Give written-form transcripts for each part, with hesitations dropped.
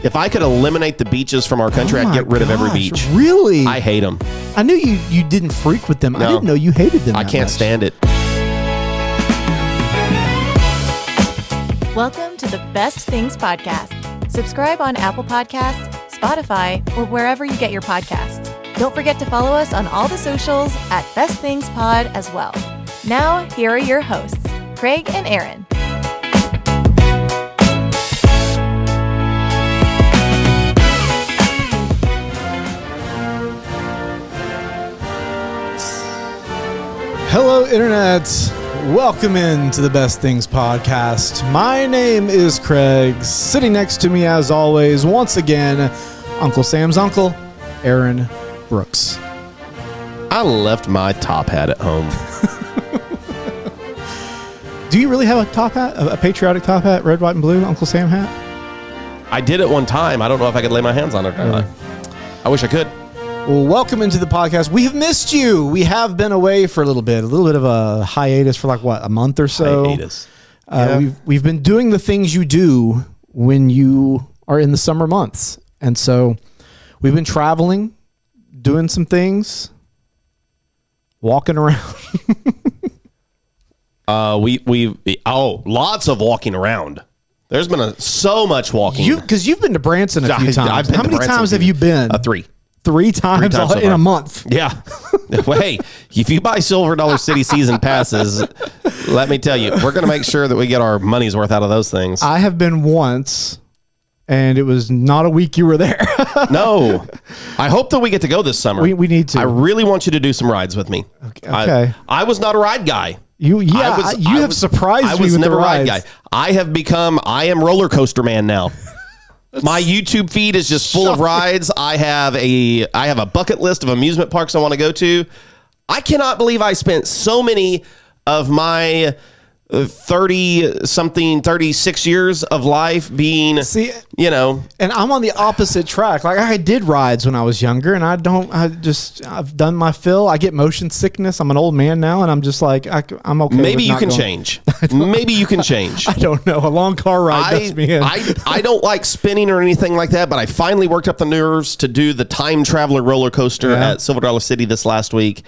If I could eliminate the beaches from our country, I'd get rid of every beach. Really? I hate them. I knew you didn't frequent them. No. I didn't know you hated them. I can't stand it. Welcome to the Best Things Podcast. Subscribe on Apple Podcasts, Spotify, or wherever you get your podcasts. Don't forget to follow us on all the socials at Best Things Pod as well. Now, here are your hosts, Craig and Aaron. Hello, Internet. Welcome into the Best Things Podcast. My name is Craig. Sitting next to me, as always, once again, Uncle Sam's uncle, Aaron Brooks. I left my top hat at home. Do you really have a top hat, a patriotic top hat, red, white, and blue, Uncle Sam hat? I did it one time. I don't know if I could lay my hands on it or not. I wish I could. Well, welcome into the podcast. We have missed you. We have been away for a little bit of a hiatus for like what, a month or so. Hiatus. We've been doing the things you do when you are in the summer months, and so we've been traveling, doing some things, walking around. Lots of walking around. There's been so much walking. Because you've been to Branson a few times. How many times have you been? Three. Three times so in a month. Yeah. Well, hey, if you buy Silver Dollar City season passes, let me tell you, we're going to make sure that we get our money's worth out of those things. I have been once, and it was not a week you were there. No. I hope that we get to go this summer. We need to. I really want you to do some rides with me. Okay. I was not a ride guy. You have surprised me with the rides. I was never a ride guy. I am roller coaster man now. My YouTube feed is just full of rides. I have a bucket list of amusement parks I want to go to. I cannot believe I spent so many of my 36 years of life being, and I'm on the opposite track. Like I did rides when I was younger, and I've done my fill. I get motion sickness. I'm an old man now, and I'm just like, I'm okay. Maybe you can change. Maybe you can change. I don't know. A long car ride does me in. I don't like spinning or anything like that, but I finally worked up the nerves to do the Time Traveler roller coaster at Silver Dollar City this last week.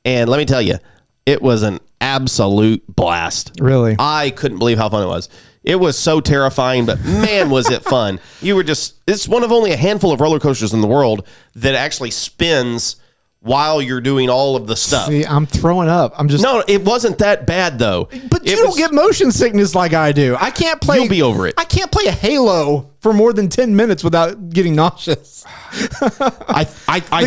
And let me tell you, it was an absolute blast. Really? I couldn't believe how fun it was. It was so terrifying, but man, was it fun. It's one of only a handful of roller coasters in the world that actually spins while you're doing all of the stuff. See, I'm throwing up. No, it wasn't that bad though. But you don't get motion sickness like I do. I can't play. You'll be over it. I can't play a Halo for more than 10 minutes without getting nauseous. I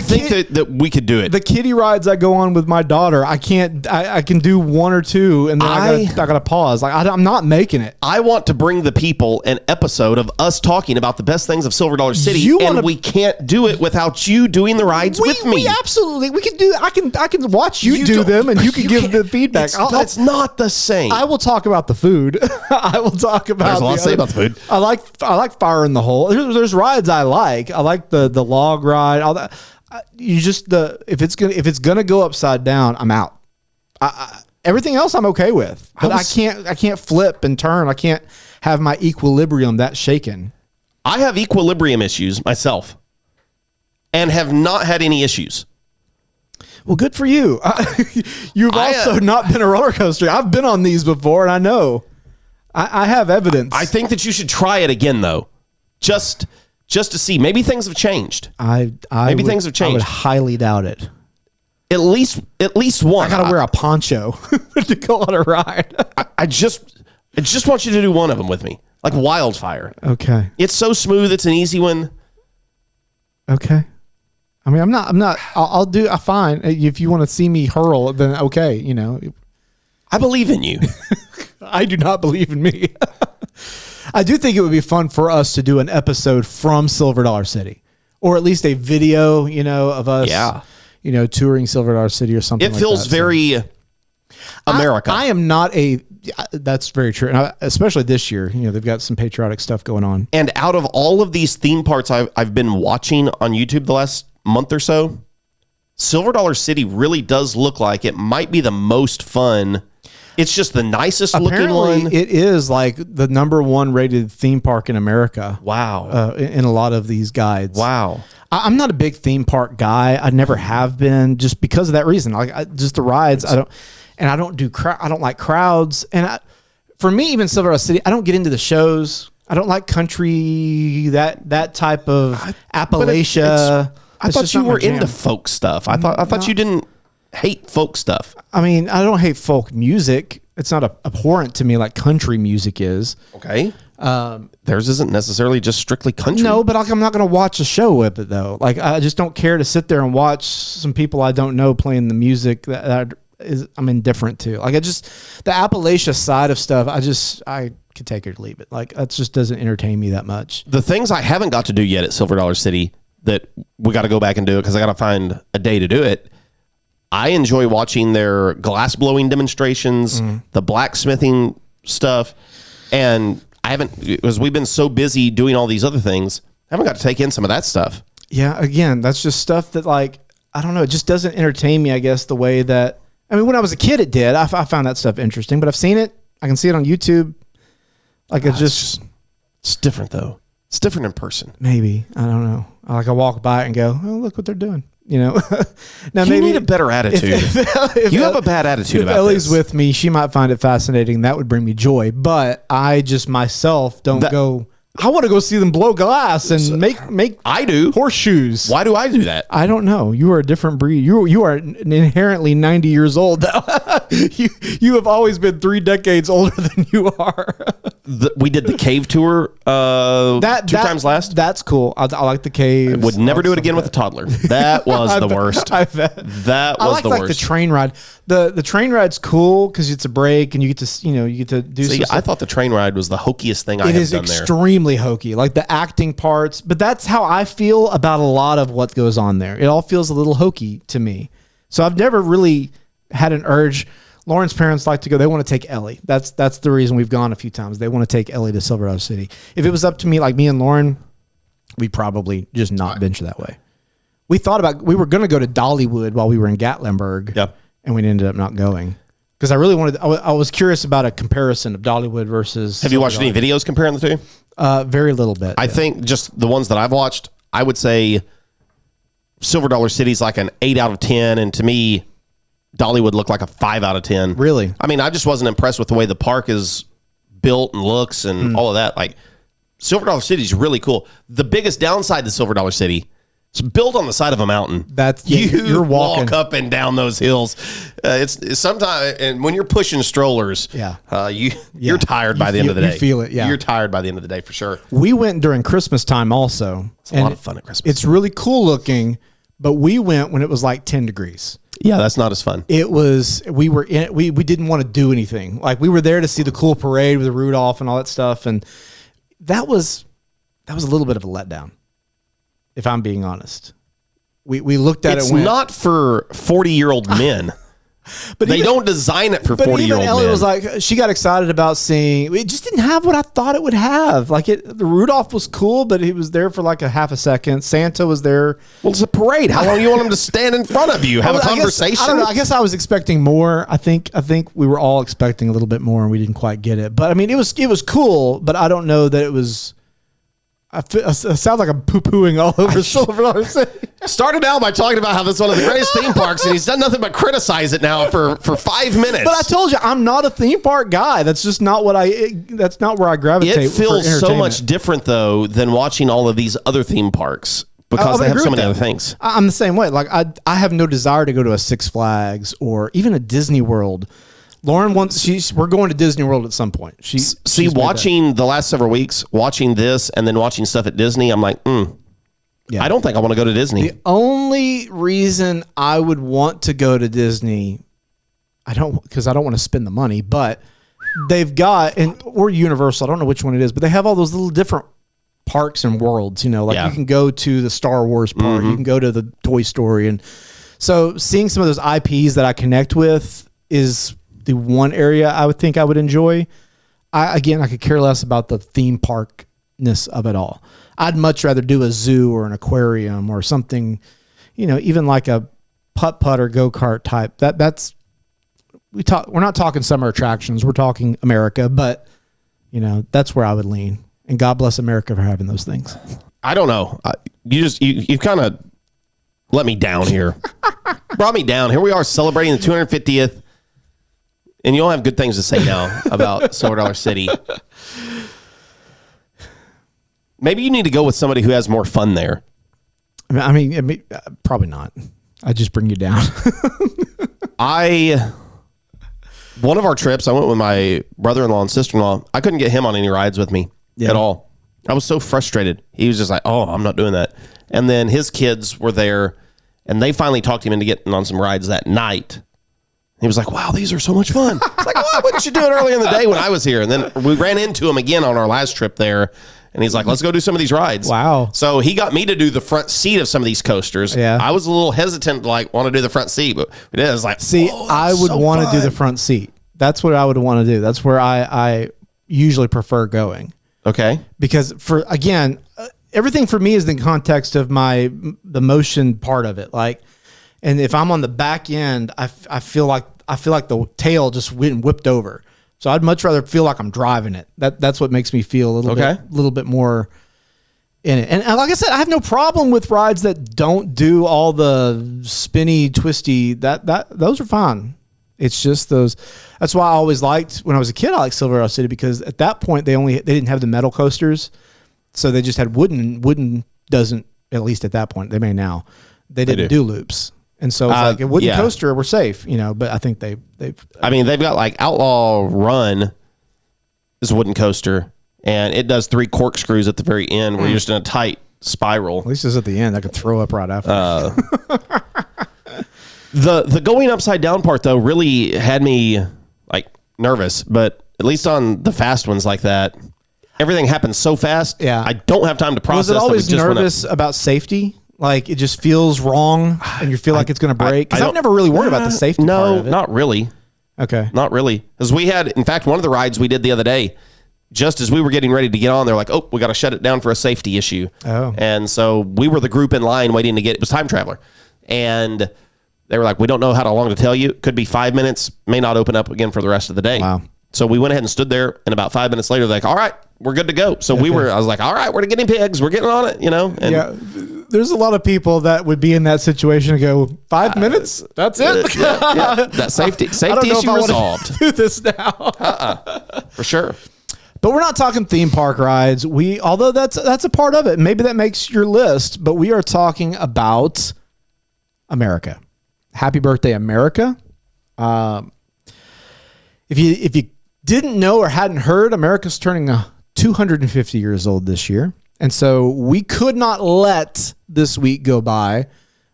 think that we could do it. The kiddie rides I go on with my daughter, I can't. I can do one or two, and then I gotta pause. Like I'm not making it. I want to bring the people an episode of us talking about the best things of Silver Dollar City, and we can't do it without you doing the rides with me. We absolutely we can do. I can watch you do them, and you can give the feedback. But it's not the same. I will talk about the food. I will talk about. There's a lot to say about the food. I like Fire in the Hole. There's rides I like. I like the log ride. All that. If it's gonna go upside down, I'm out. Everything else I'm okay with, but I can't flip and turn. I can't have my equilibrium that shaken. I have equilibrium issues myself, and have not had any issues. Well, good for you. You've also not been a roller coaster. I've been on these before, and I know. I have evidence. I think that you should try it again, though, just to see. Maybe things have changed. Maybe things have changed. I would highly doubt it. At least one. I gotta wear a poncho to go on a ride. I just want you to do one of them with me, like Wildfire. Okay. It's so smooth. It's an easy one. Okay. I mean, I'm not. I'll do. Fine. If you want to see me hurl, then okay. I believe in you. I do not believe in me. I do think it would be fun for us to do an episode from Silver Dollar City, or at least a video, of us, touring Silver Dollar City or something. It feels very America. I am not a. That's very true, and especially this year. They've got some patriotic stuff going on. And out of all of these theme parks I've been watching on YouTube the last month or so, Silver Dollar City really does look like it might be the most fun It's just the nicest looking Apparently, one. it is like the #1 rated theme park in America. Wow. In a lot of these guides. Wow. I'm not a big theme park guy. I never have been, just because of that reason. Like just the rides. I don't like crowds. And for me, even Silverado City, I don't get into the shows. I don't like country, that type of Appalachia. I thought you were into folk stuff. I thought you didn't hate folk stuff. I mean, I don't hate folk music. It's not abhorrent to me like country music is. Okay. Theirs isn't necessarily just strictly country. No, but I'm not going to watch a show with it though. Like I just don't care to sit there and watch some people I don't know playing the music that I'm indifferent to. Like the Appalachia side of stuff, I could take it or leave it. Like that just doesn't entertain me that much. The things I haven't got to do yet at Silver Dollar City that we got to go back and do it because I got to find a day to do it. I enjoy watching their glass blowing demonstrations, the blacksmithing stuff, and I haven't, because we've been so busy doing all these other things, I haven't got to take in some of that stuff. Yeah, again, that's just stuff that like, I don't know, it just doesn't entertain me, I guess, the way that, I mean, when I was a kid, it did. I found that stuff interesting, but I've seen it. I can see it on YouTube. Like it's different though. It's different in person. Maybe. I don't know. I walk by it and go, oh, look what they're doing. You know, now you maybe need a better attitude. If you have a bad attitude about Ellie's this. with me, she might find it fascinating. That would bring me joy. But I just myself don't go. I want to go see them blow glass and make. I do horseshoes. Why do I do that? I don't know. You are a different breed. You are inherently 90 years old. you have always been 3 decades older than you are. We did the cave tour two times last. That's cool. I like the caves. I would never do it again with a toddler. That was the worst. I bet. That was the worst. The train ride. The train ride's cool because it's a break and you get to do. See, I thought the train ride was the hokiest thing I have done there. It is extremely hokey, like the acting parts. But that's how I feel about a lot of what goes on there. It all feels a little hokey to me. So I've never really had an urge. Lauren's parents like to go. They want to take Ellie. That's the reason we've gone a few times. They want to take Ellie to Silverado City. If it was up to me, like me and Lauren, we'd probably just not venture that way. We were going to go to Dollywood while we were in Gatlinburg. Yep. And we ended up not going because I really wanted. I was curious about a comparison of Dollywood versus. Have you watched any videos comparing the two? Very little bit. I think just the ones that I've watched, I would say Silver Dollar City's like an 8 out of 10, and to me, Dollywood looked like a 5 out of 10. Really? I mean, I just wasn't impressed with the way the park is built and looks and all of that. Like Silver Dollar City is really cool. The biggest downside to Silver Dollar City. It's built on the side of a mountain. You're walking. Walk up and down those hills. It's sometimes, and when you're pushing strollers, you're tired by the end of the day. You feel it, yeah. You're tired by the end of the day for sure. We went during Christmas time also. It's a lot of fun at Christmas. It's really cool looking, but we went when it was like 10 degrees. Yeah, that's not as fun. It was, we were in it. We didn't want to do anything. Like we were there to see the cool parade with the Rudolph and all that stuff. And that was a little bit of a letdown. If I'm being honest, we looked at it. It's not for 40-year-old men. But they don't design it for 40-year-old men. Ellie was like, she got excited about seeing. It just didn't have what I thought it would have. Like the Rudolph was cool, but he was there for like a half a second. Santa was there. Well, it's a parade. How long do you want him to stand in front of you? Have a conversation? I don't know. I guess I was expecting more. I think we were all expecting a little bit more, and we didn't quite get it. But I mean, it was cool, but I don't know that it was. It sounds like I'm poo-pooing all over Silver Dollar City. Started out by talking about how this is one of the greatest theme parks, and he's done nothing but criticize it now for 5 minutes. But I told you, I'm not a theme park guy. That's just not that's not where I gravitate. It feels so much different, though, than watching all of these other theme parks because they have so many other things. I'm the same way. Like I have no desire to go to a Six Flags or even a Disney World. Lauren wants. We're going to Disney World at some point. She's watching the last several weeks, watching this, and then watching stuff at Disney. I'm like, I don't think I want to go to Disney. The only reason I would want to go to Disney, because I don't want to spend the money, but they've got or Universal. I don't know which one it is, but they have all those little different parks and worlds. You can go to the Star Wars park, you can go to the Toy Story, and so seeing some of those IPs that I connect with is the one area I would think I would enjoy. I could care less about the theme parkness of it all. I'd much rather do a zoo or an aquarium or something, even like a putt-putt or go-kart type. That's we're not talking summer attractions. We're talking America, but that's where I would lean. And God bless America for having those things. I don't know. You kind of let me down here. Brought me down. Here we are celebrating the 250th, and you don't have good things to say now about Silver Dollar City. Maybe you need to go with somebody who has more fun there. I mean, probably not. I just bring you down. One of our trips, I went with my brother-in-law and sister-in-law. I couldn't get him on any rides with me at all. I was so frustrated. He was just like, oh, I'm not doing that. And then his kids were there, and they finally talked him into getting on some rides that night. He was like, wow, these are so much fun. It's like, why wouldn't you do it earlier in the day when I was here? And then we ran into him again on our last trip there, and he's like, let's go do some of these rides. Wow. So he got me to do the front seat of some of these coasters. Yeah. I was a little hesitant to want to do the front seat, but we did. I was like, I would want to do the front seat. That's what I would want to do. That's where I usually prefer going. Okay. Because everything for me is in context of the motion part of it. And if I'm on the back end, I feel like the tail just whipped over. So I'd much rather feel like I'm driving it. That's what makes me feel a little bit more in it. And like I said, I have no problem with rides that don't do all the spinny, twisty. Those are fine. It's just those. That's why I always liked, when I was a kid, I liked Silver Dollar City, because at that point they didn't have the metal coasters, so they just had wooden. Wooden doesn't, at least at that point, they may now. They didn't do loops, and so it's like a wooden coaster, we're safe, But I think they've got Outlaw Run is a wooden coaster, and it does 3 corkscrews at the very end where you're just in a tight spiral. At least it's at the end. I could throw up right after. The going upside down part, though, really had me nervous, but at least on the fast ones like that, everything happens so fast. Yeah. I don't have time to process. Was it always nervous about safety? It just feels wrong and you feel like it's going to break? Because I've never really worried about the safety part of it. Not really. Okay. Not really. Because we had, in fact, one of the rides we did the other day, just as we were getting ready to get on, they're like, oh, we got to shut it down for a safety issue. Oh. And so we were the group in line waiting to it was Time Traveler. And they were like, we don't know how long to tell you. Could be 5 minutes, may not open up again for the rest of the day. Wow. So we went ahead and stood there, and about 5 minutes later, they're like, all right, we're good to go. So I was like, all right, we're the guinea pigs. We're getting on it, And yeah. There's a lot of people that would be in that situation and go, 5 minutes? That's it? Yeah. That safety issue resolved. Do this now. For sure. But we're not talking theme park rides. Although that's a part of it. Maybe that makes your list, but we are talking about America. Happy birthday, America. If you didn't know or hadn't heard, America's turning 250 years old this year. And so we could not let this week go by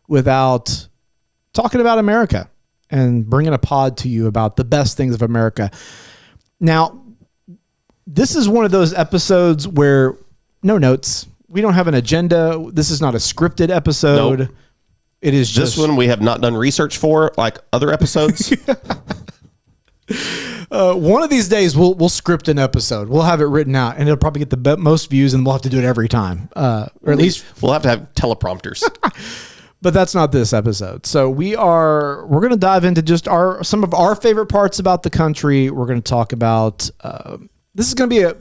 without talking about America and bringing a pod to you about the best things of America. Now, this is one of those episodes where no notes. We don't have an agenda. This is not a scripted episode. Nope. It is just... This one we have not done research for, like other episodes. One of these days, we'll script an episode. We'll have it written out, and it'll probably get the most views, and we'll have to do it every time. Or at least... We'll have to have teleprompters. But that's not this episode. So we're going to dive into just some of our favorite parts about the country. We're going to talk about... this is going to be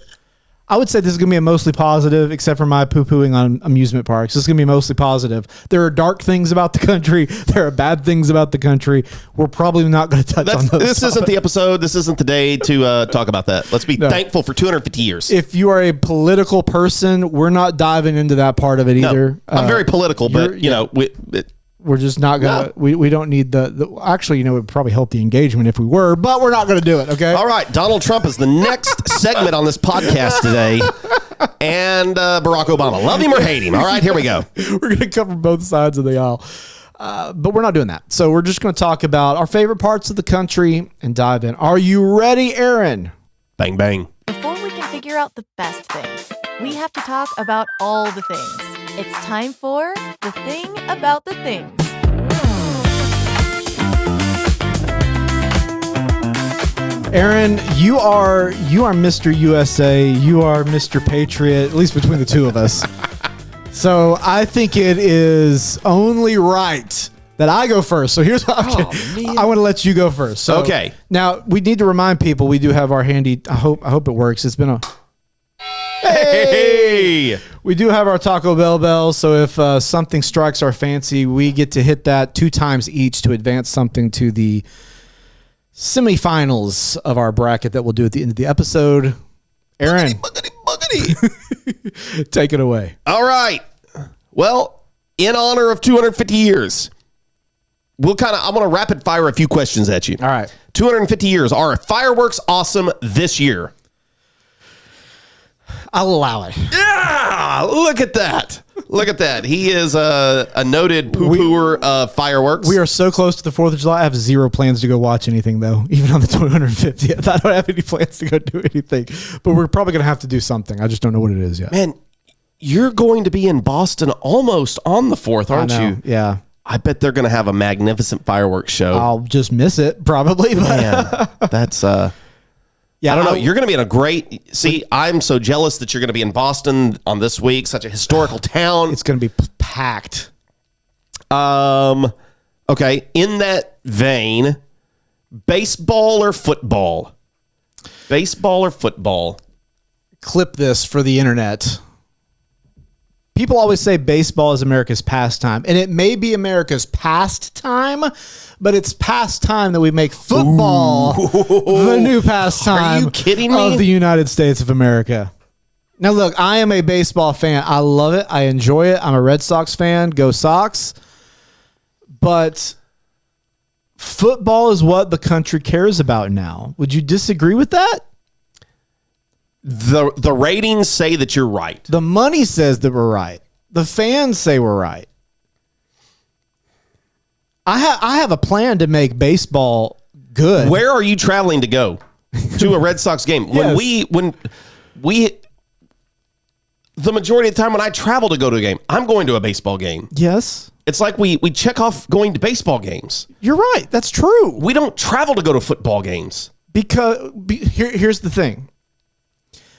I would say this is going to be a mostly positive, except for my poo-pooing on amusement parks. This is going to be mostly positive. There are dark things about the country. There are bad things about the country. We're probably not going to touch on those. This isn't the episode. This isn't the day to talk about that. Let's be thankful for 250 years. If you are a political person, we're not diving into that part of it either. No, I'm very political, but we're just not going to, we don't need actually, it would probably help the engagement if we were, but we're not going to do it. Okay. All right. Donald Trump is the next segment on this podcast today. And Barack Obama. Love him or hate him. All right, here we go. We're going to cover both sides of the aisle. But we're not doing that. So we're just going to talk about our favorite parts of the country and dive in. Are you ready, Aaron? Bang, bang. Before we can figure out the best things, we have to talk about all the things. It's time for The Thing About the Things. Aaron, you are Mr. USA. You are Mr. Patriot, at least between the two of us. So I think it is only right that I go first. So here's what I want to let you go first. So, Okay. Now we need to remind people we do have our handy. I hope it works. It's been a. Hey! We do have our Taco Bell bells, so if something strikes our fancy, we get to hit that 2 times each to advance something to the semifinals of our bracket that we'll do at the end of the episode. Aaron, take it away. All right. Well, in honor of 250 years, I'm going to rapid fire a few questions at you. All right. 250 years. Are fireworks awesome this year? I'll allow it. Yeah, look at that. Look at that. He is a noted poo-pooer of fireworks. We are so close to the 4th of July. I have zero plans to go watch anything, though, even on the 250th. I don't have any plans to go do anything, but we're probably going to have to do something. I just don't know what it is yet. Man, you're going to be in Boston almost on the 4th, aren't you? Yeah. I bet they're going to have a magnificent fireworks show. I'll just miss it, probably. But Man, that's... yeah, I don't know. You're going to be in a great... See, I'm so jealous that you're going to be in Boston on this week. Such a historical town. It's going to be packed. Okay. In that vein, baseball or football? Baseball or football? Clip this for the internet. People always say baseball is America's pastime, and it may be America's pastime, but it's pastime that we make football the new pastime. Are you kidding me? Of the United States of America. Now, look, I am a baseball fan. I love it. I enjoy it. I'm a Red Sox fan. Go Sox. But football is what the country cares about now. Would you disagree with that? The ratings say that you're right. The money says that we're right. The fans say we're right. I have a plan to make baseball good. Where are you traveling to go to a Red Sox game? Yes. When we the majority of the time when I travel to go to a game, I'm going to a baseball game. Yes. It's like we check off going to baseball games. You're right. That's true. We don't travel to go to football games. Because here's the thing.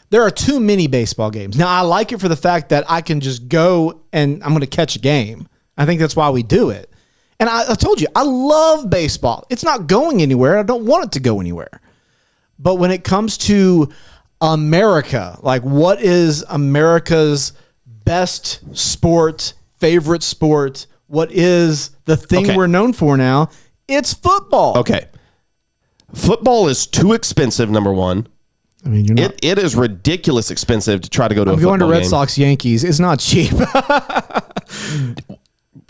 There are too many baseball games. Now, I like it for the fact that I can just go and I'm going to catch a game. I think that's why we do it. And I told you, I love baseball. It's not going anywhere. I don't want it to go anywhere. But when it comes to America, like what is America's best sport, favorite sport, what is the thing we're known for now? It's football. Okay. Football is too expensive, number one. I mean, you're not. It is ridiculous expensive to try to go to a I'm football going to Red game. Sox Yankees. It's not cheap.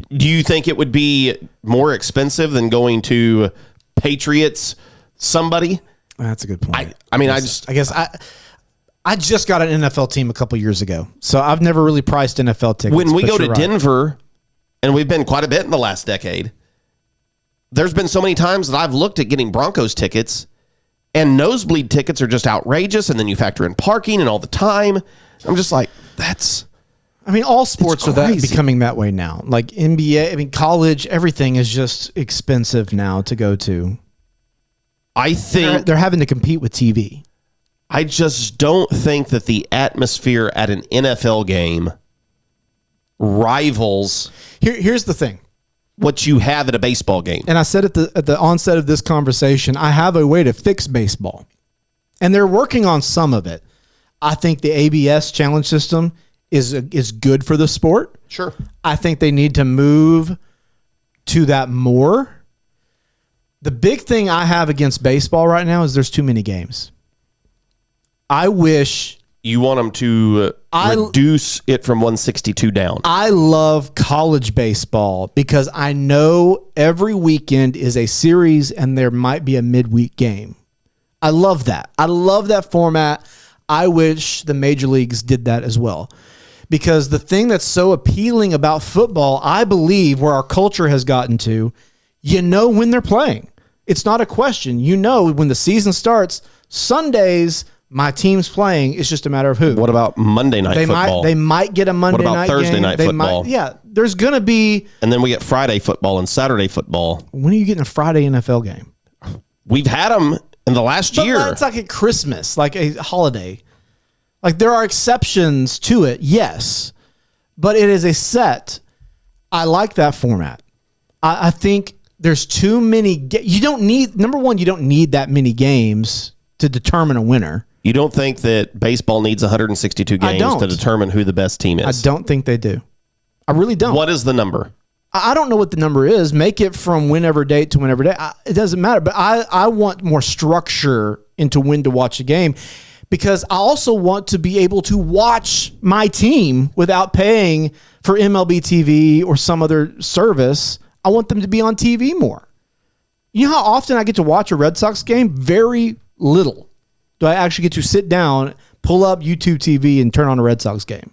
Do you think it would be more expensive than going to Patriots somebody? That's a good point. I mean, I guess I just got an NFL team a couple years ago, so I've never really priced NFL tickets. When we but go to you're right. Denver, and we've been quite a bit in the last decade, there's been so many times that I've looked at getting Broncos tickets, and nosebleed tickets are just outrageous, and then you factor in parking and all the time. I'm just like, that's... I mean, all sports are crazy. becoming that way now. Like NBA, I mean, college, everything is just expensive now to go to. I think... They're having to compete with TV. I just don't think that the atmosphere at an NFL game rivals Here's the thing. what you have at a baseball game. And I said at the onset of this conversation, I have a way to fix baseball. And they're working on some of it. I think the ABS challenge system is good for the sport. Sure. I think they need to move to that more. The big thing I have against baseball right now is there's too many games. I wish... You want them to reduce it from 162 down. I love college baseball because I know every weekend is a series and there might be a midweek game. I love that. I love that format. I wish the major leagues did that as well. Because the thing that's so appealing about football, I believe, where our culture has gotten to, you know when they're playing. It's not a question. You know when the season starts, Sundays... my team's playing. It's just a matter of who. What about Monday night football? They might get a Monday night game. What about Thursday night football? There's going to be... And then we get Friday football and Saturday football. When are you getting a Friday NFL game? We've had them in the last year. It's like at Christmas, like a holiday. Like there are exceptions to it, yes. But it is a set. I like that format. I think there's too many. You don't need, number one, you don't need that many games to determine a winner. You don't think that baseball needs 162 games to determine who the best team is? I don't think they do. I really don't. What is the number? I don't know what the number is. Make it from whenever date to whenever date. It doesn't matter. But I want more structure into when to watch a game, because I also want to be able to watch my team without paying for MLB TV or some other service. I want them to be on TV more. You know how often I get to watch a Red Sox game? Very little do I actually get to sit down, pull up YouTube TV, and turn on a Red Sox game.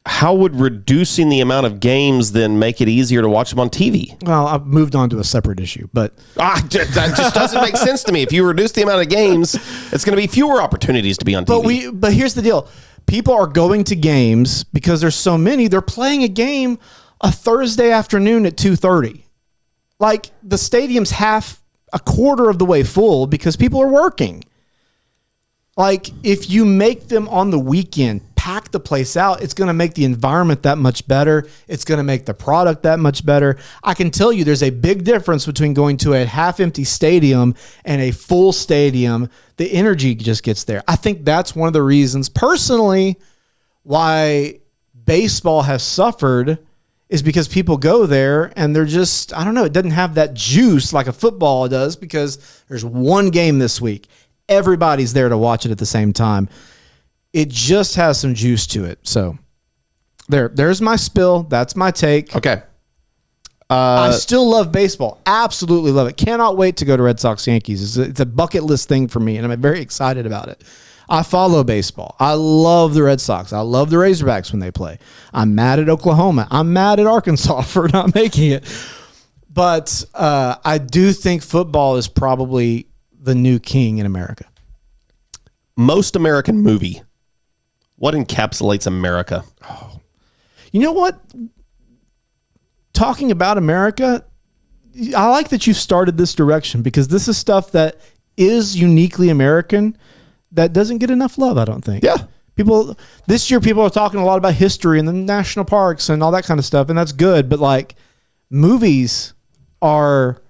How would reducing the amount of games then make it easier to watch them on TV? Well, I've moved on to a separate issue, but that just doesn't make sense to me. If you reduce the amount of games, it's going to be fewer opportunities to be on TV. But here's the deal. People are going to games because there's so many. They're playing a game a Thursday afternoon at 2:30. Like, the stadium's a quarter of the way full because people are working. Like, if you make them on the weekend, pack the place out, it's going to make the environment that much better. It's going to make the product that much better. I can tell you there's a big difference between going to a half-empty stadium and a full stadium. The energy just gets there. I think that's one of the reasons, personally, why baseball has suffered is because people go there and they're just, I don't know, it doesn't have that juice like a football does because there's one game this week. Everybody's there to watch it at the same time. It just has some juice to it. So there's my spill. That's my take. Okay. I still love baseball. Absolutely love it. Cannot wait to go to Red Sox Yankees. It's a bucket list thing for me, and I'm very excited about it. I follow baseball. I love the Red Sox. I love the Razorbacks when they play. I'm mad at Oklahoma. I'm mad at Arkansas for not making it. But I do think football is probably the new king in America. Most American movie. What encapsulates America? Oh. You know what? Talking about America, I like that you've started this direction because this is stuff that is uniquely American that doesn't get enough love, I don't think. Yeah. This year, people are talking a lot about history and the national parks and all that kind of stuff, and that's good. But, like, movies are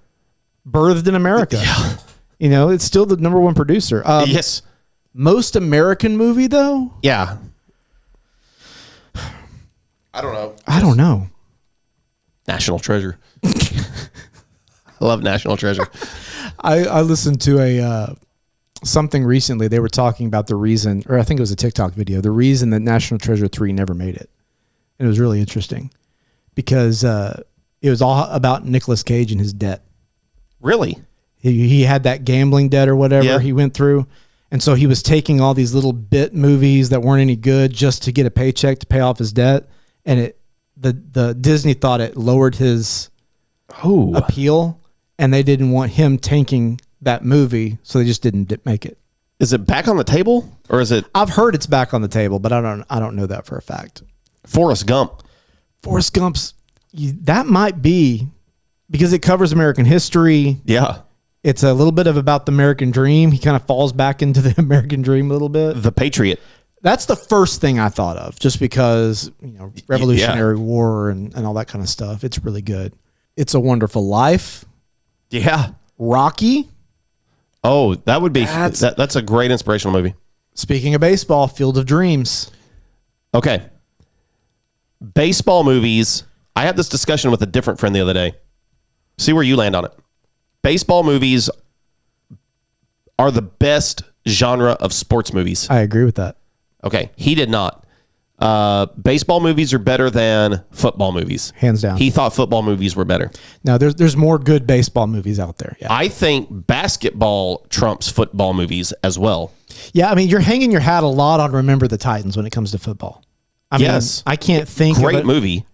birthed in America. Yeah. You know, it's still the number one producer. Yes. Most American movie, though? Yeah. I don't know. National Treasure. I love National Treasure. I listened to something recently. They were talking about the reason, or I think it was a TikTok video, the reason that National Treasure 3 never made it. And it was really interesting because it was all about Nicolas Cage and his debt. Really? He had that gambling debt or whatever he went through. And so he was taking all these little bit movies that weren't any good just to get a paycheck to pay off his debt. And the Disney thought it lowered his appeal, and they didn't want him tanking that movie, so they just didn't make it. Is it back on the table, or is it? I've heard it's back on the table, but I don't know that for a fact. Forrest Gump. Forrest Gump's that might be because it covers American history. Yeah. It's a little bit of about the American dream. He kind of falls back into the American dream a little bit. The Patriot. That's the first thing I thought of, just because, Revolutionary War and all that kind of stuff. It's really good. It's a Wonderful Life. Yeah. Rocky. Oh, that would be that's a great inspirational movie. Speaking of baseball, Field of Dreams. Okay. Baseball movies. I had this discussion with a different friend the other day. See where you land on it. Baseball movies are the best genre of sports movies. I agree with that. Okay. He did not. Baseball movies are better than football movies. Hands down. He thought football movies were better. No, there's more good baseball movies out there. Yeah. I think basketball trumps football movies as well. Yeah, I mean, you're hanging your hat a lot on Remember the Titans when it comes to football. I mean, I can't think Great of it. movie.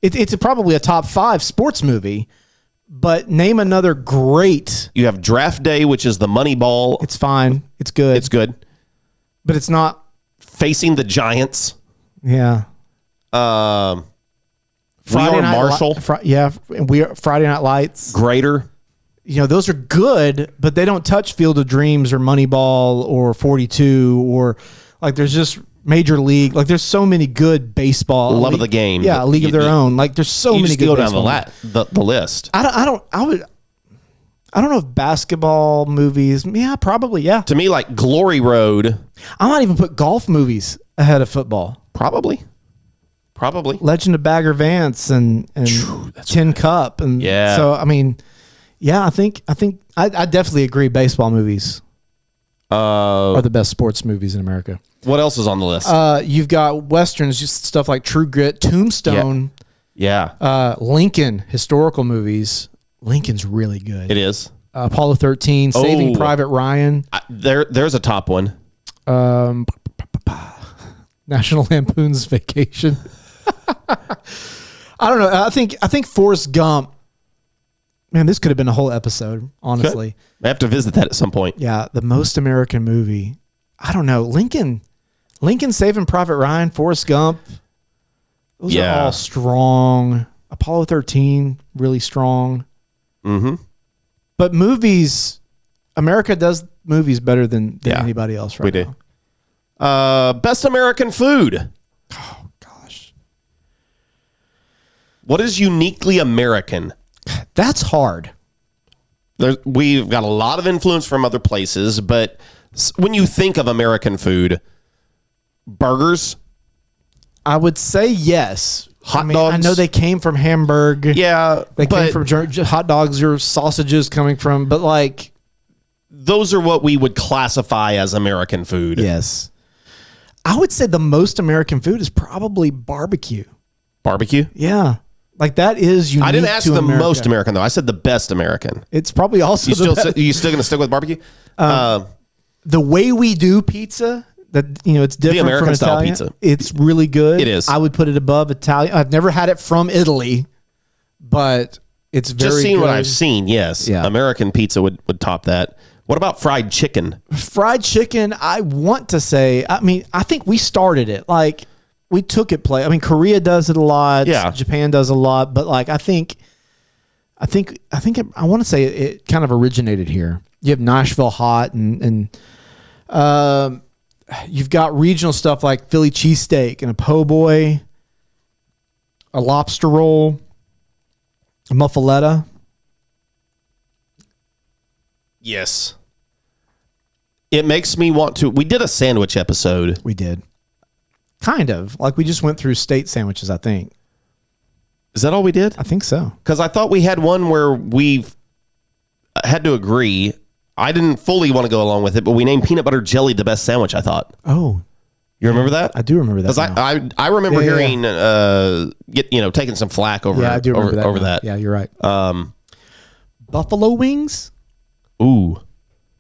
It's probably a top 5 sports movie, but name another great. You have Draft Day, which is the Moneyball. It's fine. It's good. It's good. But it's not. Facing the Giants. Yeah. Friday Night Marshall. Friday Night Lights. Greater. Those are good, but they don't touch Field of Dreams or Moneyball or 42 or like there's just Major League. Like there's so many good baseball. Love of the game. Yeah, League of Their Own. Like there's so You many just good go down baseball. the list. I don't know if basketball movies. Yeah, probably. Yeah. To me, like Glory Road, I might even put golf movies ahead of football. probably. Legend of Bagger Vance and Tin Cup and Yeah. So I mean, yeah, I think I definitely agree. Baseball movies are the best sports movies in America. What else is on the list? You've got westerns, just stuff like True Grit, Tombstone, yeah, Lincoln, historical movies. Lincoln's really good. it is. Apollo 13, Saving Private Ryan, There's a top one. National Lampoon's Vacation. I don't know. I think Forrest Gump. Man, this could have been a whole episode, honestly. I have to visit that at some point. Yeah, the most American movie. I don't know. Lincoln, Saving Private Ryan, Forrest Gump. Those are all strong. Apollo 13, really strong. Mm-hmm. But movies, America does movies better than anybody else right now. We do. Best American food. Oh, gosh. What is uniquely American? That's hard. We've got a lot of influence from other places, but when you think of American food, burgers, I would say yes. Hot I dogs. know they came from Hamburg. yeah, They came but from hot dogs or sausages coming from, but like, those are what we would classify as American food. yes. I would say the most American food is probably barbecue. Barbecue? Yeah. Like that is unique. I didn't ask to the America. most American, though. I said the best American. It's probably also You still going to stick with barbecue? the way we do pizza. That it's different American from style Italian. pizza. It's really good. It is. I would put it above Italian. I've never had it from Italy, but it's very Just seeing good. what I've seen, yes. Yeah. American pizza would top that. What about fried chicken? Fried chicken, I want to say, I think we started it. Like we took it Korea does it a lot. Yeah. Japan does a lot, but like I think I want to say it kind of originated here. You have Nashville hot and you've got regional stuff like Philly cheesesteak and a po' boy, a lobster roll, a muffaletta. Yes. It makes me want to. We did a sandwich episode. We did. Kind of. Like we just went through state sandwiches, I think. Is that all we did? I think so. Because I thought we had one where we had to agree. I didn't fully want to go along with it, but we named peanut butter jelly the best sandwich, I thought. Oh, You remember that? I do remember that. Because now. I remember Yeah, hearing taking some flack over I do remember over now. that. Yeah, you're right. Buffalo wings. Ooh.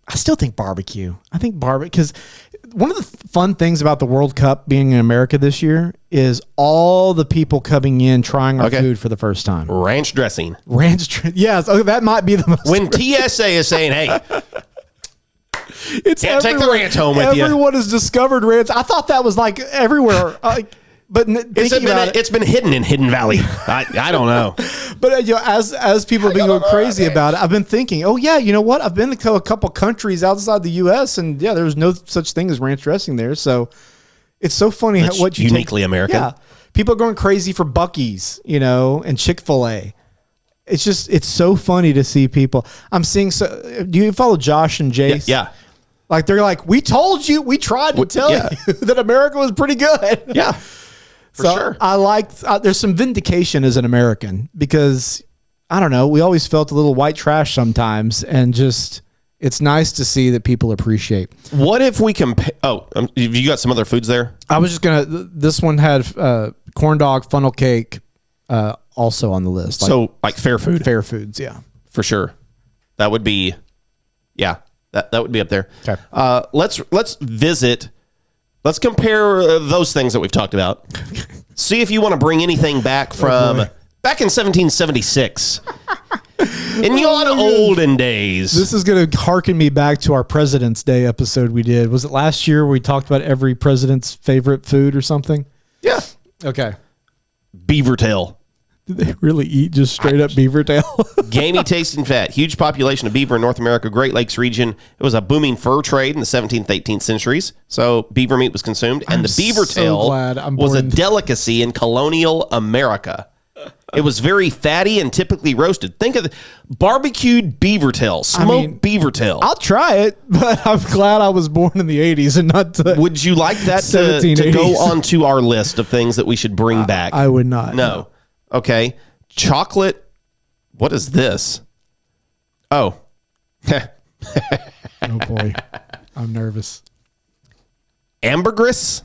I still think barbecue. I think barbecue because one of the fun things about the World Cup being in America this year is all the people coming in trying our food for the first time. Ranch dressing. Yes, that might be the most. When TSA is saying, "Hey, it's can't take the ranch home with you." Everyone has discovered ranch. I thought that was like everywhere. But thinking about it, it's been hidden in Hidden Valley. I don't know. But as people have been going crazy about it, I've been thinking, oh yeah, you know what? I've been to a couple countries outside the U.S. and yeah, there's no such thing as ranch dressing there. So it's so funny That's what you uniquely American. Yeah, people are going crazy for Buc-ee's, and Chick-fil-A. It's so funny to see people. I'm seeing. So do you follow Josh and Jace? Yeah. Like they're like, we told you, we tried to tell you that America was pretty good. Yeah. For sure. I like, there's some vindication as an American because, I don't know, we always felt a little white trash sometimes and just, it's nice to see that people appreciate. What if we compare, you got some other foods there? I was just going to, this one had corn dog, funnel cake also on the list. Like fair food. Fair foods, yeah. For sure. That would be, that would be up there. Okay. Let's visit. Let's compare those things that we've talked about. See if you want to bring anything back from back in 1776. In the olden days. This is going to hearken me back to our President's Day episode we did. Was it last year where we talked about every president's favorite food or something? Yeah. Okay. Beaver tail. Do they really eat just straight up beaver tail? Gamey taste and fat. Huge population of beaver in North America, Great Lakes region. It was a booming fur trade in the 17th, 18th centuries. So beaver meat was consumed. And the beaver tail was a delicacy in colonial America. It was very fatty and typically roasted. Think of the barbecued beaver tail, smoked beaver tail. I'll try it, but I'm glad I was born in the 80s and not the Would you like that to go onto our list of things that we should bring back? I would not. No. Okay. Chocolate. What is this? Oh. Oh, boy. I'm nervous. Ambergris?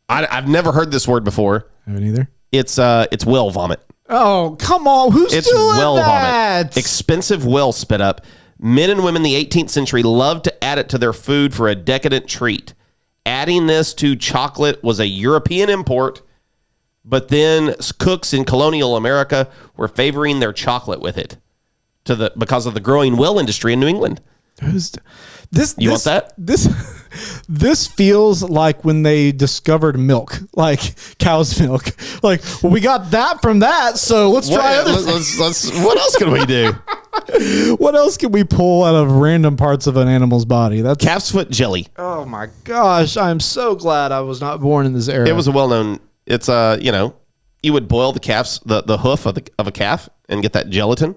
I've never heard this word before. I haven't either. It's whale vomit. Oh, come on. Who's doing whale that? Vomit. Expensive whale spit up. Men and women in the 18th century loved to add it to their food for a decadent treat. Adding this to chocolate was a European import, but then cooks in colonial America were favoring their chocolate with it because of the growing whale industry in New England. You want that? This feels like when they discovered milk, like cow's milk. Like, well, we got that from that, so let's try other things. What else can we do? What else can we pull out of random parts of an animal's body? That's calf's foot jelly. Oh my gosh, I'm so glad I was not born in this era. It was a well-known. It's you would boil the hoof of a calf and get that gelatin.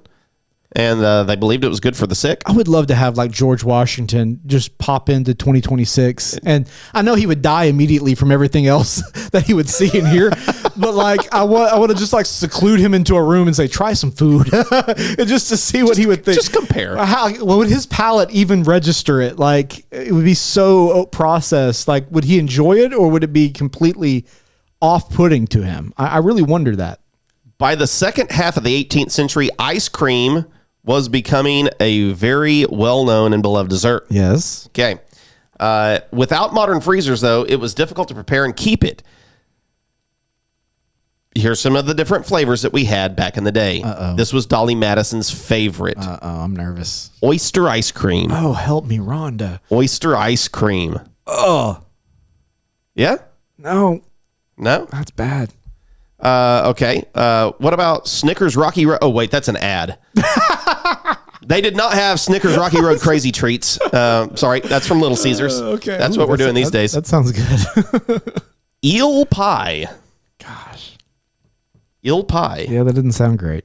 And they believed it was good for the sick. I would love to have like George Washington just pop into 2026. And I know he would die immediately from everything else that he would see and hear. But like, I want to just like seclude him into a room and say, try some food. And just to see what he would think. Just compare. Would his palate even register it? Like, it would be so processed. Like, would he enjoy it or would it be completely off-putting to him? I really wonder that. By the second half of the 18th century, ice cream was becoming a very well-known and beloved dessert. Yes. Okay. Without modern freezers, though, it was difficult to prepare and keep it. Here's some of the different flavors that we had back in the day. Uh-oh. This was Dolly Madison's favorite. Uh-oh, I'm nervous. Oyster ice cream. Oh, help me, Rhonda. Oyster ice cream. Oh. Yeah? No. No? That's bad. Okay. What about Snickers Rocky Road? Oh, wait, that's an ad. They did not have Snickers Rocky Road Crazy Treats. Sorry, that's from Little Caesars. Okay. That's what we're doing these days. That sounds good. Eel pie. Gosh. Eel pie. Yeah, that didn't sound great.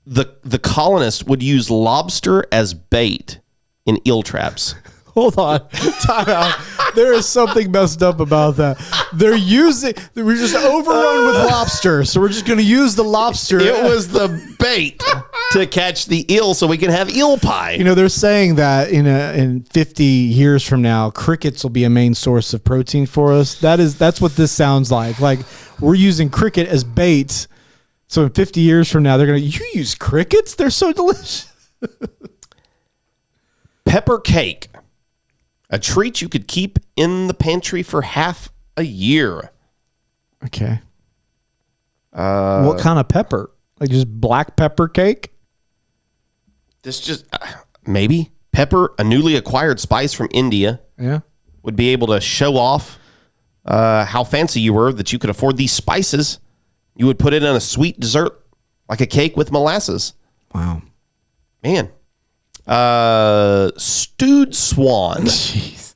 The colonists would use lobster as bait in eel traps. Hold on. Time out. There is something messed up about that. We're just overrun with lobster, so we're just going to use the lobster. It was the bait to catch the eel so we can have eel pie. You know, they're saying that in 50 years from now, crickets will be a main source of protein for us. That's what this sounds like. Like, we're using cricket as bait. So in 50 years from now, they're going to, you use crickets? They're so delicious. Pepper cake. A treat you could keep in the pantry for half a year. Okay. What kind of pepper? Like just black pepper cake? This just maybe pepper, a newly acquired spice from India. Yeah. Would be able to show off how fancy you were that you could afford these spices. You would put it in a sweet dessert like a cake with molasses. Wow. Man. Stewed swan. Jeez.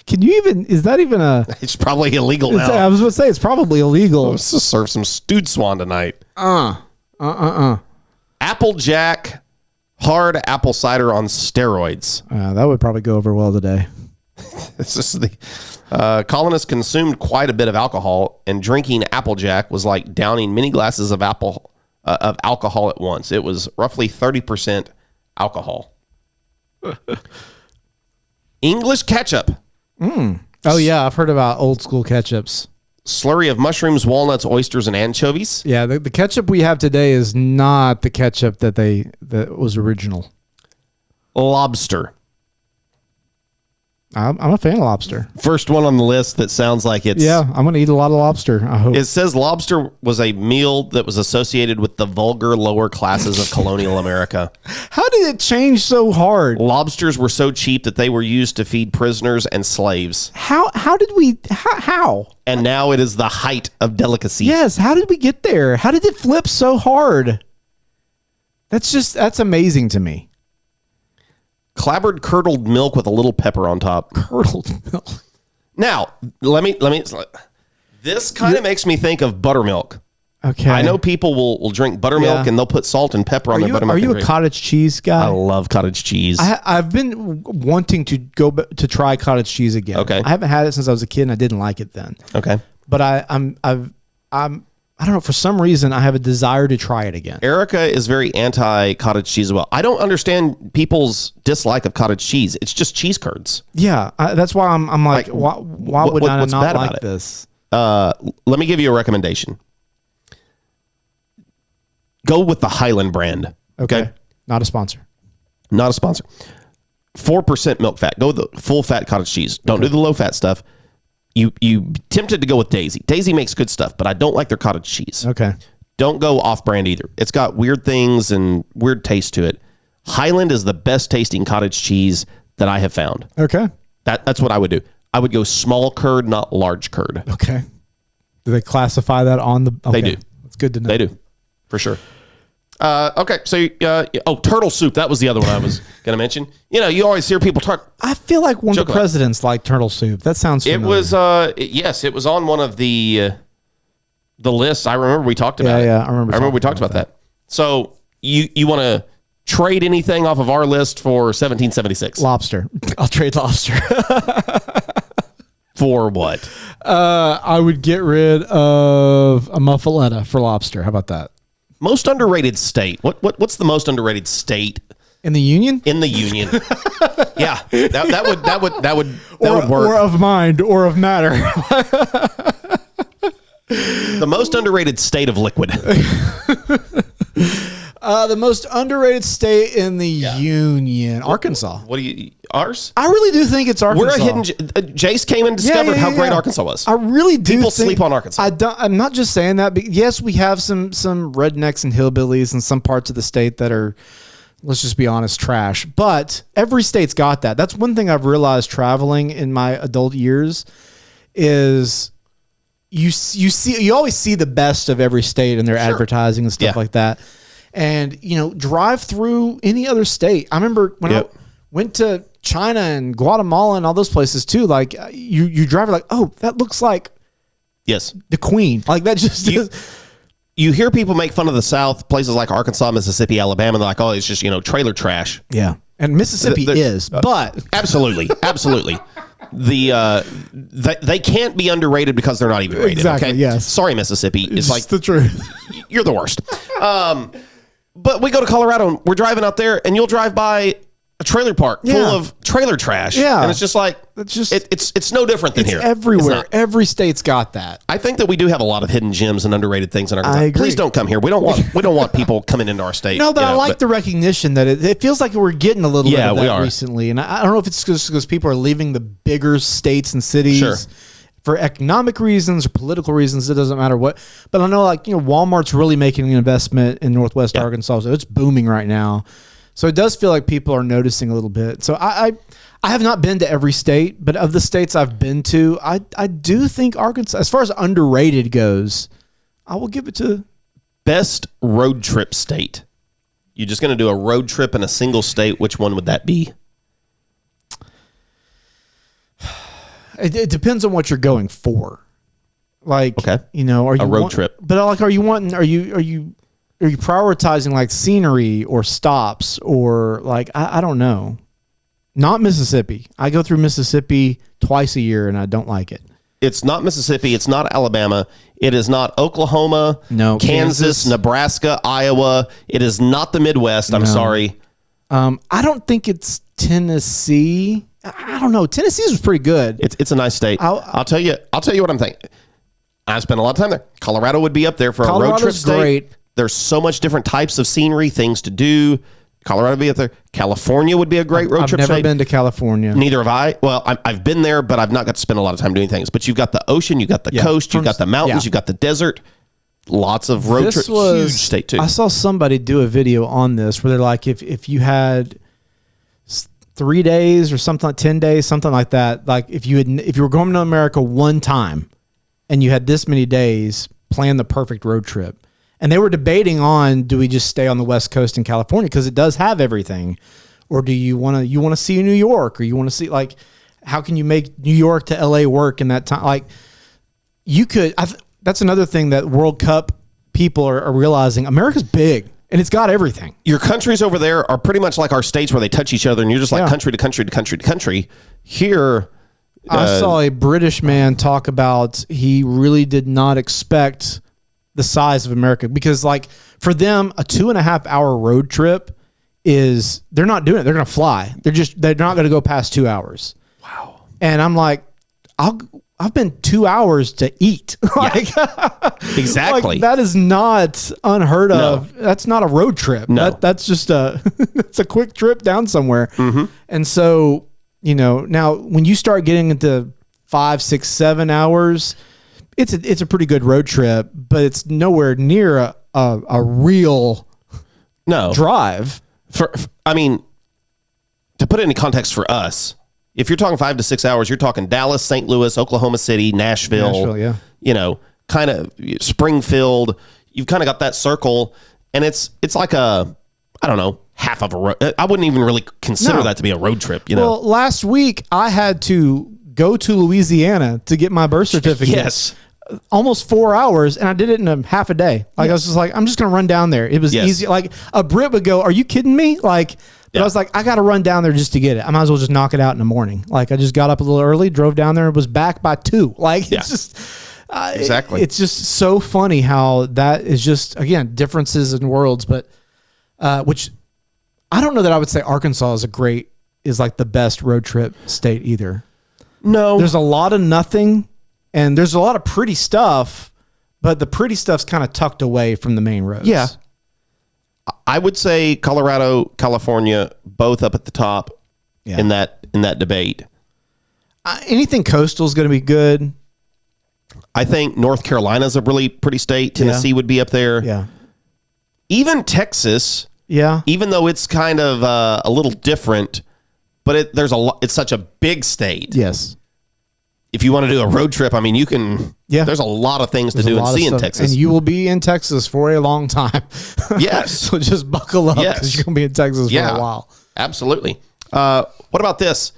Can you even, is that even a... It's probably illegal now. I was going to say, it's probably illegal. Let's just serve some stewed swan tonight. Applejack hard apple cider on steroids. That would probably go over well today. This is the colonists consumed quite a bit of alcohol, and drinking Applejack was like downing many glasses of alcohol at once. It was roughly 30% alcohol. English ketchup. Oh, yeah. I've heard about old school ketchups. Slurry of mushrooms, walnuts, oysters, and anchovies. Yeah, the ketchup we have today is not the ketchup that was original. Lobster. I'm a fan of lobster. First one on the list that sounds like it's... Yeah, I'm going to eat a lot of lobster, I hope. It says lobster was a meal that was associated with the vulgar lower classes of colonial America. How did it change so hard? Lobsters were so cheap that they were used to feed prisoners and slaves. How? And now it is the height of delicacy. Yes, how did we get there? How did it flip so hard? That's amazing to me. Clabbered curdled milk with a little pepper on top. Curdled milk. Now, let me. This kind of makes me think of buttermilk. Okay. I know people will drink buttermilk and they'll put salt and pepper on their buttermilk. Are you a cottage cheese guy? I love cottage cheese. I've been wanting to go to try cottage cheese again. Okay. I haven't had it since I was a kid, and I didn't like it then. Okay. But I don't know, for some reason I have a desire to try it again. Erica is very anti cottage cheese as well. I don't understand people's dislike of cottage cheese. It's just cheese curds. Yeah, that's why I'm like, why would I not like this? Let me give you a recommendation. Go with the Highland brand. Okay. Not a sponsor. Not a sponsor. 4% milk fat. Go with the full fat cottage cheese. Don't do the low fat stuff. You tempted to go with Daisy. Daisy makes good stuff, but I don't like their cottage cheese. Okay. Don't go off brand either. It's got weird things and weird taste to it. Highland is the best tasting cottage cheese that I have found. Okay. That's what I would do. I would go small curd, not large curd. Okay. Do they classify that on the... Okay. They do. It's good to know. They do, for sure. Okay, so turtle soup. That was the other one I was going to mention. You always hear people talk. I feel like one of the presidents liked turtle soup. That sounds familiar. It was yes, it was on one of the lists. I remember we talked about it. Yeah, I remember we talked about that. So you want to trade anything off of our list for 1776? Lobster. I'll trade lobster. For what? I would get rid of a muffaletta for lobster. How about that? Most underrated state. What's the most underrated state in the union? In the union. Yeah, that would work. Or of mind, or of matter. The most underrated state of liquid. The most underrated state in the union, Arkansas. What do you? Ours? I really do think it's Arkansas. We're a hidden. Jace came and discovered how great Arkansas was. I really do. People sleep on Arkansas. I'm not just saying that. But yes, we have some rednecks and hillbillies in some parts of the state that are, let's just be honest, trash. But every state's got that. That's one thing I've realized traveling in my adult years is you always see the best of every state in their advertising and stuff like that. And, drive through any other state. I remember when I went to China and Guatemala and all those places too. Like you drive like, oh, that looks like the Queen. Like that just you hear people make fun of the South, places like Arkansas, Mississippi, Alabama. They're like, oh, it's just, trailer trash. Yeah. And Mississippi but absolutely. They can't be underrated because they're not even rated. Exactly. Okay? Yes. Sorry, Mississippi. It's like the truth. You're the worst. But we go to Colorado and we're driving out there and you'll drive by a trailer park full of trailer trash. Yeah. And it's just like, it's no different than here. Everywhere. Every state's got that. I think that we do have a lot of hidden gems and underrated things in our I agree. Please don't come here. We don't want people coming into our state. No, but I like the recognition that it feels like we're getting a little bit of that recently. And I don't know if it's because people are leaving the bigger states and cities for economic reasons or political reasons. It doesn't matter what. But I know Walmart's really making an investment in Northwest Arkansas. So it's booming right now. So it does feel like people are noticing a little bit. So I have not been to every state, but of the states I've been to, I do think Arkansas, as far as underrated goes, I will give it to best road trip state. You're just going to do a road trip in a single state. Which one would that be? It depends on what you're going for. Like, are you a road trip? But like, are you prioritizing like scenery or stops or like, I don't know. Not Mississippi. I go through Mississippi twice a year and I don't like it. It's not Mississippi. It's not Alabama. It is not Oklahoma, Kansas, Nebraska, Iowa. It is not the Midwest. I'm sorry. I don't think it's Tennessee. I don't know. Tennessee was pretty good. It's a nice state. I'll tell you what I'm thinking. I spent a lot of time there. Colorado would be up there for a road trip state. Great. There's so much different types of scenery, things to do. Colorado would be up there. California would be a great road trip. I've never been to California. Neither have I. Well, I've been there, but I've not got to spend a lot of time doing things. But you've got the ocean, you've got the coast, you've got the mountains, you've got the desert. Lots of road trips. Huge state too. I saw somebody do a video on this where they're like, if you had 3 days or something like 10 days, something like that. Like if you were going to America one time and you had this many days, plan the perfect road trip. And they were debating on, do we just stay on the West Coast in California because it does have everything, or do you want to see New York, or you want to see, like, how can you make New York to LA work in that time? Like, you could. That's another thing that World Cup people are realizing. America's big and it's got everything. Your countries over there are pretty much like our states where they touch each other, and you're just like country to country to country to country. Here, I saw a British man talk about he really did not expect the size of America, because like for them, a 2.5 hour road trip is, they're not doing it. They're going to fly. They're not going to go past 2 hours. Wow. And I'm like, I've been 2 hours to eat. Like, exactly. Like, that is not unheard of. That's not a road trip. No. That's just it's a quick trip down somewhere. Mm-hmm. And so, now when you start getting into 5, 6, 7 hours, it's a pretty good road trip, but it's nowhere near a real drive. I mean, to put it into context for us, if you're talking 5 to 6 hours, you're talking Dallas, St. Louis, Oklahoma City, Nashville, kind of Springfield. You've kind of got that circle, and it's like I don't know, half of a road. I wouldn't even really consider that to be a road trip. Well, last week I had to go to Louisiana to get my birth certificate. Yes. Almost 4 hours, and I did it in a half a day. Like, I was just like, I'm just going to run down there. It was easy. Like, a Brit would go, are you kidding me? Like, but I was like, I got to run down there just to get it. I might as well just knock it out in the morning. Like, I just got up a little early, drove down there, and was back by 2. Like, it's just... exactly. It's just so funny how that is just, again, differences in worlds, but which I don't know that I would say Arkansas is like the best road trip state either. No. There's a lot of nothing, and there's a lot of pretty stuff, but the pretty stuff's kind of tucked away from the main roads. Yeah. I would say Colorado, California, both up at the top in that debate. Anything coastal is going to be good. I think North Carolina's a really pretty state. Tennessee would be up there. Yeah. Even Texas. Yeah. Even though it's kind of a little different, but it's such a big state. Yes. If you want to do a road trip, I mean, you can. Yeah. There's a lot of things to do and see in Texas. And you will be in Texas for a long time. Yes. So just buckle up because you're going to be in Texas for a while. Absolutely. What about this?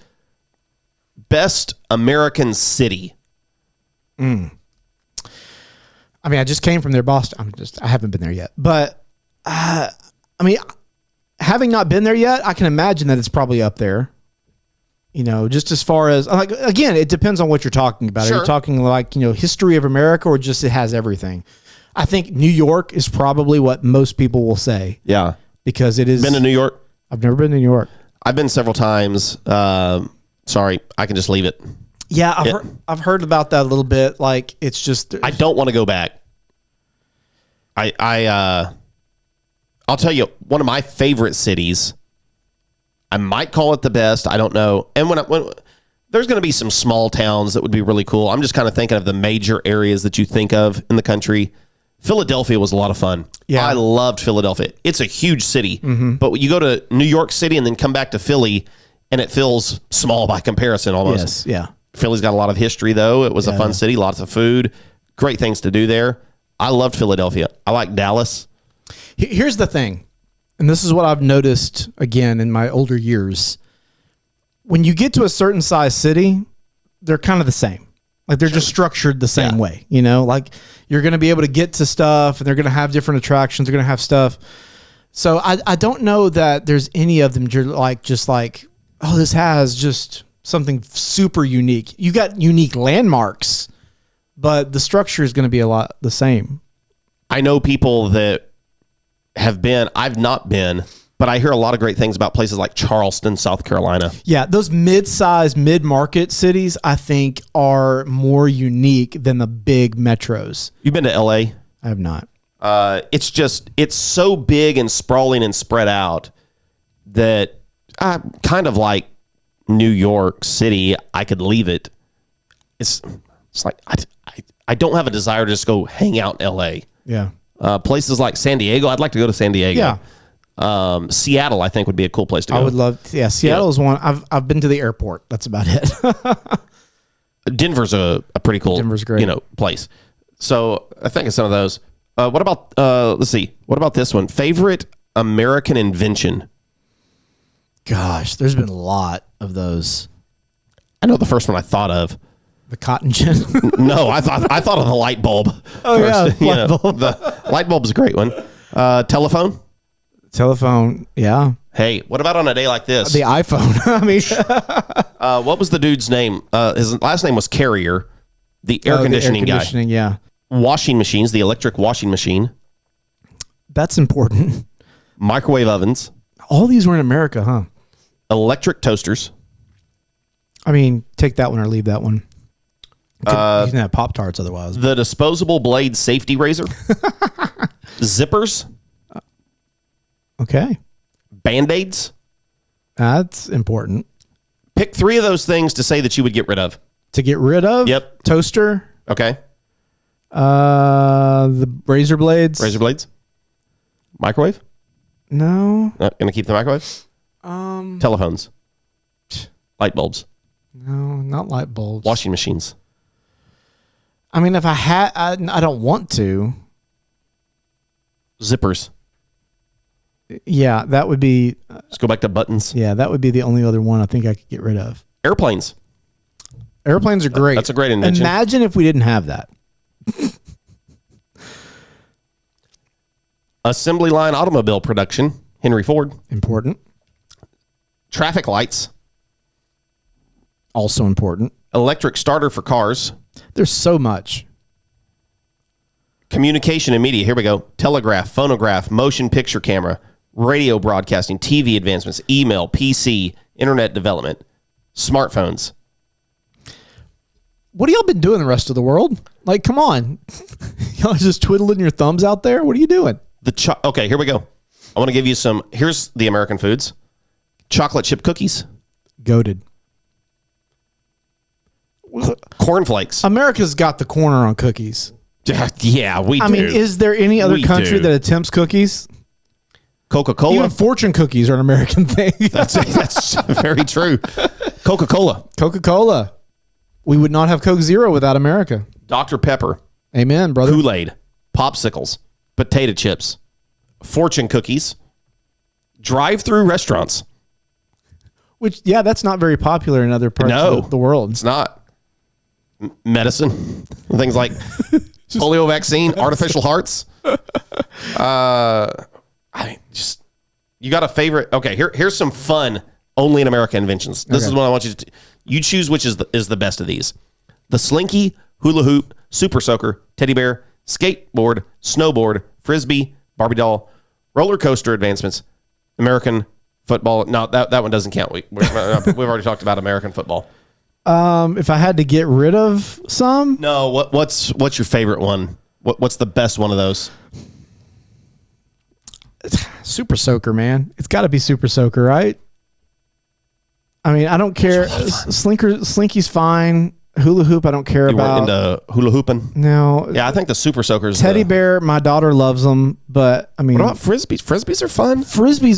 Best American city. I mean, I just came from there, Boston. I haven't been there yet. But, I mean, having not been there yet, I can imagine that it's probably up there. Just as far as, like, again, it depends on what you're talking about. Sure. Are you talking like, history of America, or just it has everything? I think New York is probably what most people will say. Yeah. Because it is. Been to New York? I've never been to New York. I've been several times. Sorry, I can just leave it. Yeah, I've heard about that a little bit. Like, it's just. I don't want to go back. I'll tell you, one of my favorite cities, I might call it the best. I don't know. And when there's going to be some small towns that would be really cool. I'm just kind of thinking of the major areas that you think of in the country. Philadelphia was a lot of fun. Yeah. I loved Philadelphia. It's a huge city, but you go to New York City and then come back to Philly, and it feels small by comparison almost. Yes, yeah. Philly's got a lot of history, though. It was a fun city, lots of food, great things to do there. I loved Philadelphia. I like Dallas. Here's the thing, and this is what I've noticed, again, in my older years. When you get to a certain size city, they're kind of the same. Like, they're just structured the same way, Like, you're going to be able to get to stuff, and they're going to have different attractions. They're going to have stuff. So I don't know that there's any of them just like, oh, this has just something super unique. You got unique landmarks, but the structure is going to be a lot the same. I know people that have been. I've not been, but I hear a lot of great things about places like Charleston, South Carolina. Yeah, those mid-sized, mid-market cities, I think, are more unique than the big metros. You've been to L.A.? I have not. It's so big and sprawling and spread out that kind of like New York City, I could leave it. It's like I don't have a desire to just go hang out in L.A. Yeah. Places like San Diego, I'd like to go to San Diego. Yeah. Seattle, I think, would be a cool place to go. I would love. Yeah, Seattle is one. I've been to the airport. That's about it. Denver's a pretty cool, Denver's great. place. So I think it's some of those. What about? Let's see. What about this one? Favorite American invention? Gosh, there's been a lot of those. I know the first one I thought of. The cotton gin. No, I thought of the light bulb. Oh first. yeah, light bulb. The light bulb's a great one. Telephone. Telephone. Yeah. Hey, what about on a day like this? The iPhone. I mean, What was the dude's name? His last name was Carrier. The air conditioning guy. Yeah. Washing machines. The electric washing machine. That's important. Microwave ovens. All these were in America, huh? Electric toasters. I mean, take that one or leave that one. You can have Pop-Tarts otherwise. The disposable blade safety razor. Zippers. Okay. Band-Aids. That's important. Pick 3 of those things to say that you would get rid of. To get rid of? Yep. Toaster. Okay. The razor blades. Razor blades. Microwave. No. Not going to keep the microwave. Telephones. Light bulbs. No, not light bulbs. Washing machines. I mean, if I had, I don't want to. Zippers. Yeah, that would be. Let's go back to buttons. Yeah, that would be the only other one I think I could get rid of. Airplanes. Airplanes are great. That's a great invention. Imagine if we didn't have that. Assembly line automobile production. Henry Ford. Important. Traffic lights. Also important. Electric starter for cars. There's so much. Communication and media. Here we go. Telegraph, phonograph, motion picture camera, radio broadcasting, TV advancements, email, PC, internet development, smartphones. What have y'all been doing the rest of the world? Like, come on. Y'all just twiddling your thumbs out there? What are you doing? Okay, here we go. I want to give you some. Here's the American foods. Chocolate chip cookies. Goated. Cornflakes. America's got the corner on cookies. Yeah, we do. I mean, is there any other country that attempts cookies? Coca-Cola. Even fortune cookies are an American thing. That's very true. Coca-Cola. Coca-Cola. We would not have Coke Zero without America. Dr. Pepper. Amen, brother. Kool-Aid. Popsicles. Potato chips. Fortune cookies. Drive-through restaurants. Which, yeah, that's not very popular in other parts of the world. It's not. Medicine. Things like polio vaccine, artificial hearts. You got a favorite? Okay, here's some fun only in America inventions. This is what I want you to you choose which is the best of these. The slinky, hula hoop, super soaker, teddy bear, skateboard, snowboard, frisbee, Barbie doll, roller coaster advancements, American football. No, that one doesn't count. We've already talked about American football. If I had to get rid of some, no. What's your favorite one? What's the best one of those? Super soaker, man. It's got to be super soaker, right? I mean, I don't care. Slinky's fine. Hula hoop, I don't care about. You weren't into hula hooping? No. Yeah, I think the super soakers. Teddy bear, my daughter loves them, but I mean, what about frisbees? Frisbees are fun. Frisbee.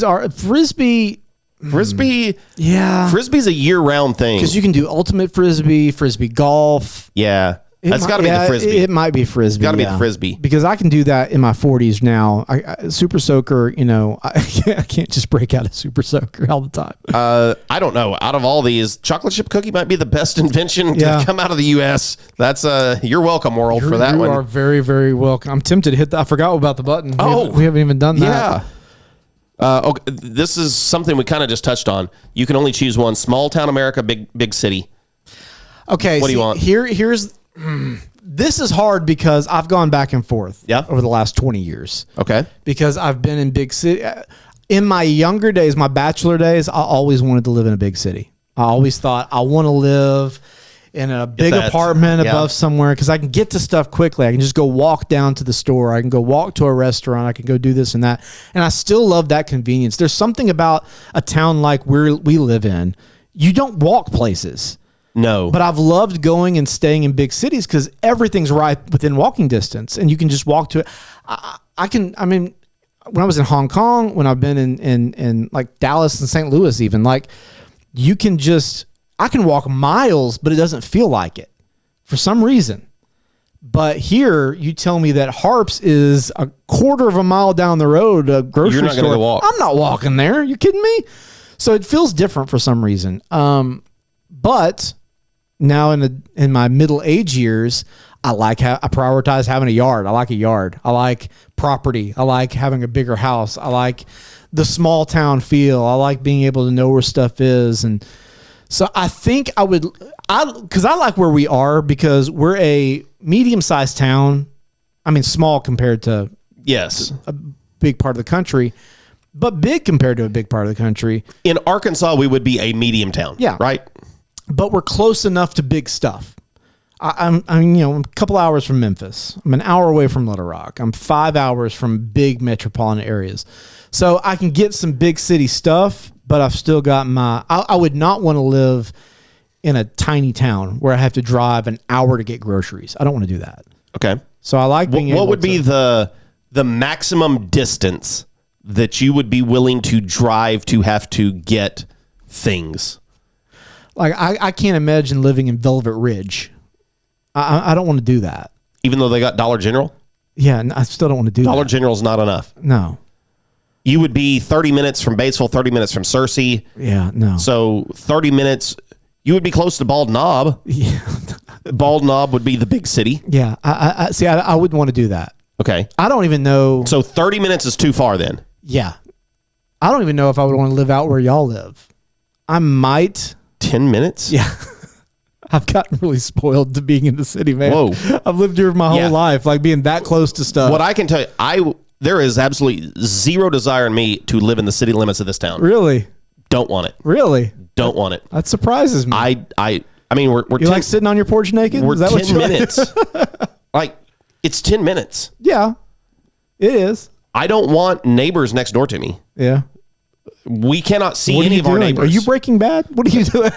Yeah. Frisbee's a year-round thing because you can do ultimate frisbee golf. Yeah. It's got to be the frisbee. It might be frisbee. Got to be the frisbee because I can do that in my 40s now. Super soaker, I can't just break out a super soaker all the time. I don't know. Out of all these, chocolate chip cookie might be the best invention to come out of the U.S. That's you're welcome, world, for that one. You are very, very welcome. I'm tempted to hit that. I forgot about the button. We haven't even done that. Yeah. Okay. This is something we kind of just touched on. You can only choose one: small town America, big city. Okay. What do you want? Here's. This is hard because I've gone back and forth over the last 20 years. Okay. Because I've been in big city. In my younger days, my bachelor days, I always wanted to live in a big city. I always thought I want to live in a big that. apartment Yeah. above somewhere because I can get to stuff quickly. I can just go walk down to the store. I can go walk to a restaurant. I can go do this and that. And I still love that convenience. There's something about a town like we live in. You don't walk places. No. But I've loved going and staying in big cities because everything's right within walking distance and you can just walk to it. I mean, when I was in Hong Kong, when I've been in like Dallas and St. Louis even, like I can walk miles, but it doesn't feel like it for some reason. But here, you tell me that Harps is a quarter of a mile down the road, a grocery You're not store. gonna go walk. I'm not walking there. You kidding me? So it feels different for some reason. But now in my middle age years, I prioritize having a yard. I like a yard. I like property. I like having a bigger house. I like the small town feel. I like being able to know where stuff is. And so I think because I like where we are because we're a medium-sized town. I mean, small compared to yes, a big part of the country, but big compared to a big part of the country. in Arkansas, we would be a medium town. Yeah. Right. But we're close enough to big stuff. I'm a couple hours from Memphis. I'm an hour away from Little Rock. I'm 5 hours from big metropolitan areas. So I can get some big city stuff, but I've still got I would not want to live in a tiny town where I have to drive an hour to get groceries. I don't want to do that. Okay. So I like being able What would be the maximum distance that you would be willing to drive to have to get things? like I can't imagine living in Velvet Ridge. I don't want to do that. Even though they got Dollar General? Yeah, I still don't want to do Dollar that. General's not enough. No. You would be 30 minutes from Batesville, 30 minutes from Searcy. Yeah, no. So 30 minutes, you would be close to Bald Knob. Yeah. Bald Knob would be the big city. Yeah. I see. I wouldn't want to do that. Okay. I don't even know. So 30 minutes is too far then. Yeah. I don't even know if I would want to live out where y'all live. I might. 10 minutes? Yeah. I've gotten really spoiled to being in the city, man. Whoa. I've lived here my Yeah. whole life, like being that close to stuff. What I can tell you, there is absolutely zero desire in me to live in the city limits of this town. Really? Don't want it. Really? Don't want it. That surprises me. I mean, we're you 10, like sitting on your porch naked? we're Is that 10 what you like? minutes. Like, it's 10 minutes. Yeah. It is. I don't want neighbors next door to me. Yeah. We cannot see What are any you of our doing? neighbors. Are you Breaking Bad? What are you doing?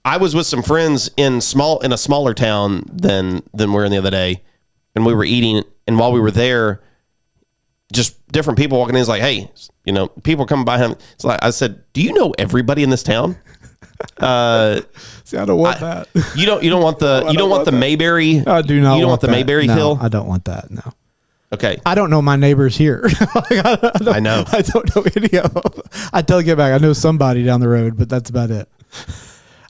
I was with some friends in a smaller town than we're in the other day, and we were eating, and while we were there, just different people walking in. It's like, hey, people coming by him. It's like I said, do you know everybody in this town? See, I don't want that. You don't want the Mayberry. I do not. You don't want want the that. Mayberry No, Hill. I don't want that. No. Okay. I don't know my neighbors here. I know. I don't know any of them. I tell you back, I know somebody down the road, but that's about it.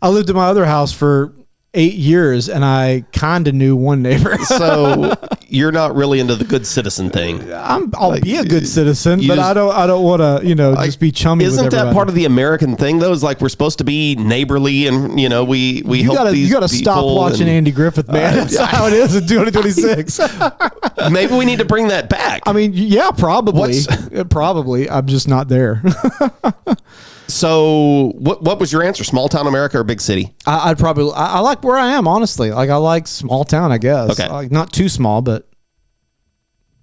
I lived in my other house for 8 years, and I kind of knew one neighbor. So you're not really into the good citizen thing. I'll be a good citizen, but just- I don't want to just be chummy. Isn't with that everybody. part of the American thing though? Is like we're supposed to be neighborly, and we help these You gotta stop people, watching and Andy Griffith, man. That's how it is in 2026. maybe we need to bring that back. I mean, yeah, probably. What's- Probably. I'm just not there. So what was your answer? Small town America or big city? I'd probably. I like where I am, honestly. Like I like small town, I guess. Okay. Like not too small, but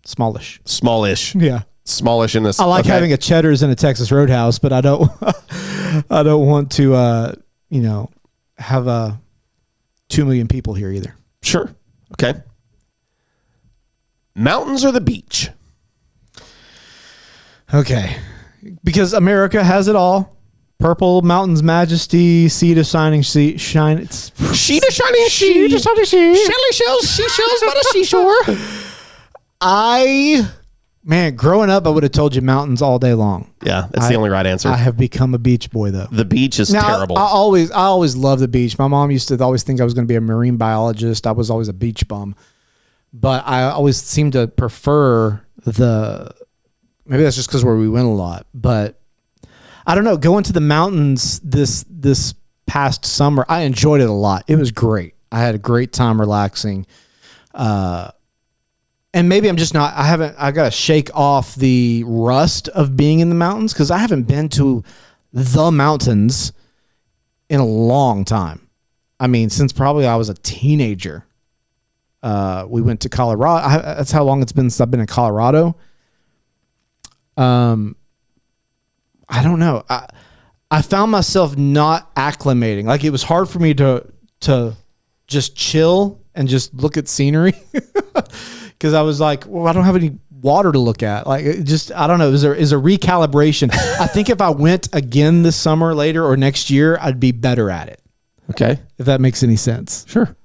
smallish. Smallish. Yeah. Smallish in this. I like okay. having a Cheddar's and a Texas Roadhouse, but I don't. I don't want to. Have 2 million people here either. Sure. Okay. Mountains or the beach? Okay, because America has it all. Purple mountains, majesty, sea to shining sea, shine. It's Sheet of shining Sheet of shining sea. Shelly shells, seashells by the seashore. Growing up, I would have told you mountains all day long. Yeah, that's the only right answer. I have become a beach boy, though. The beach is Now, terrible. I always loved the beach. My mom used to always think I was going to be a marine biologist. I was always a beach bum, but I always seemed to prefer maybe that's just because where we went a lot, but I don't know. Going to the mountains this past summer, I enjoyed it a lot. It was great. I had a great time relaxing. And maybe I'm just not, I got to shake off the rust of being in the mountains because I haven't been to the mountains in a long time. I mean, since probably I was a teenager. We went to Colorado. That's how long it's been since I've been in Colorado. I don't know. I found myself not acclimating. Like, it was hard for me to just chill and just look at scenery because I was like, well, I don't have any water to look at. Like, it just, I don't know. Is a recalibration. I think if I went again this summer later or next year, I'd be better at it. Okay. If that makes any sense. Sure.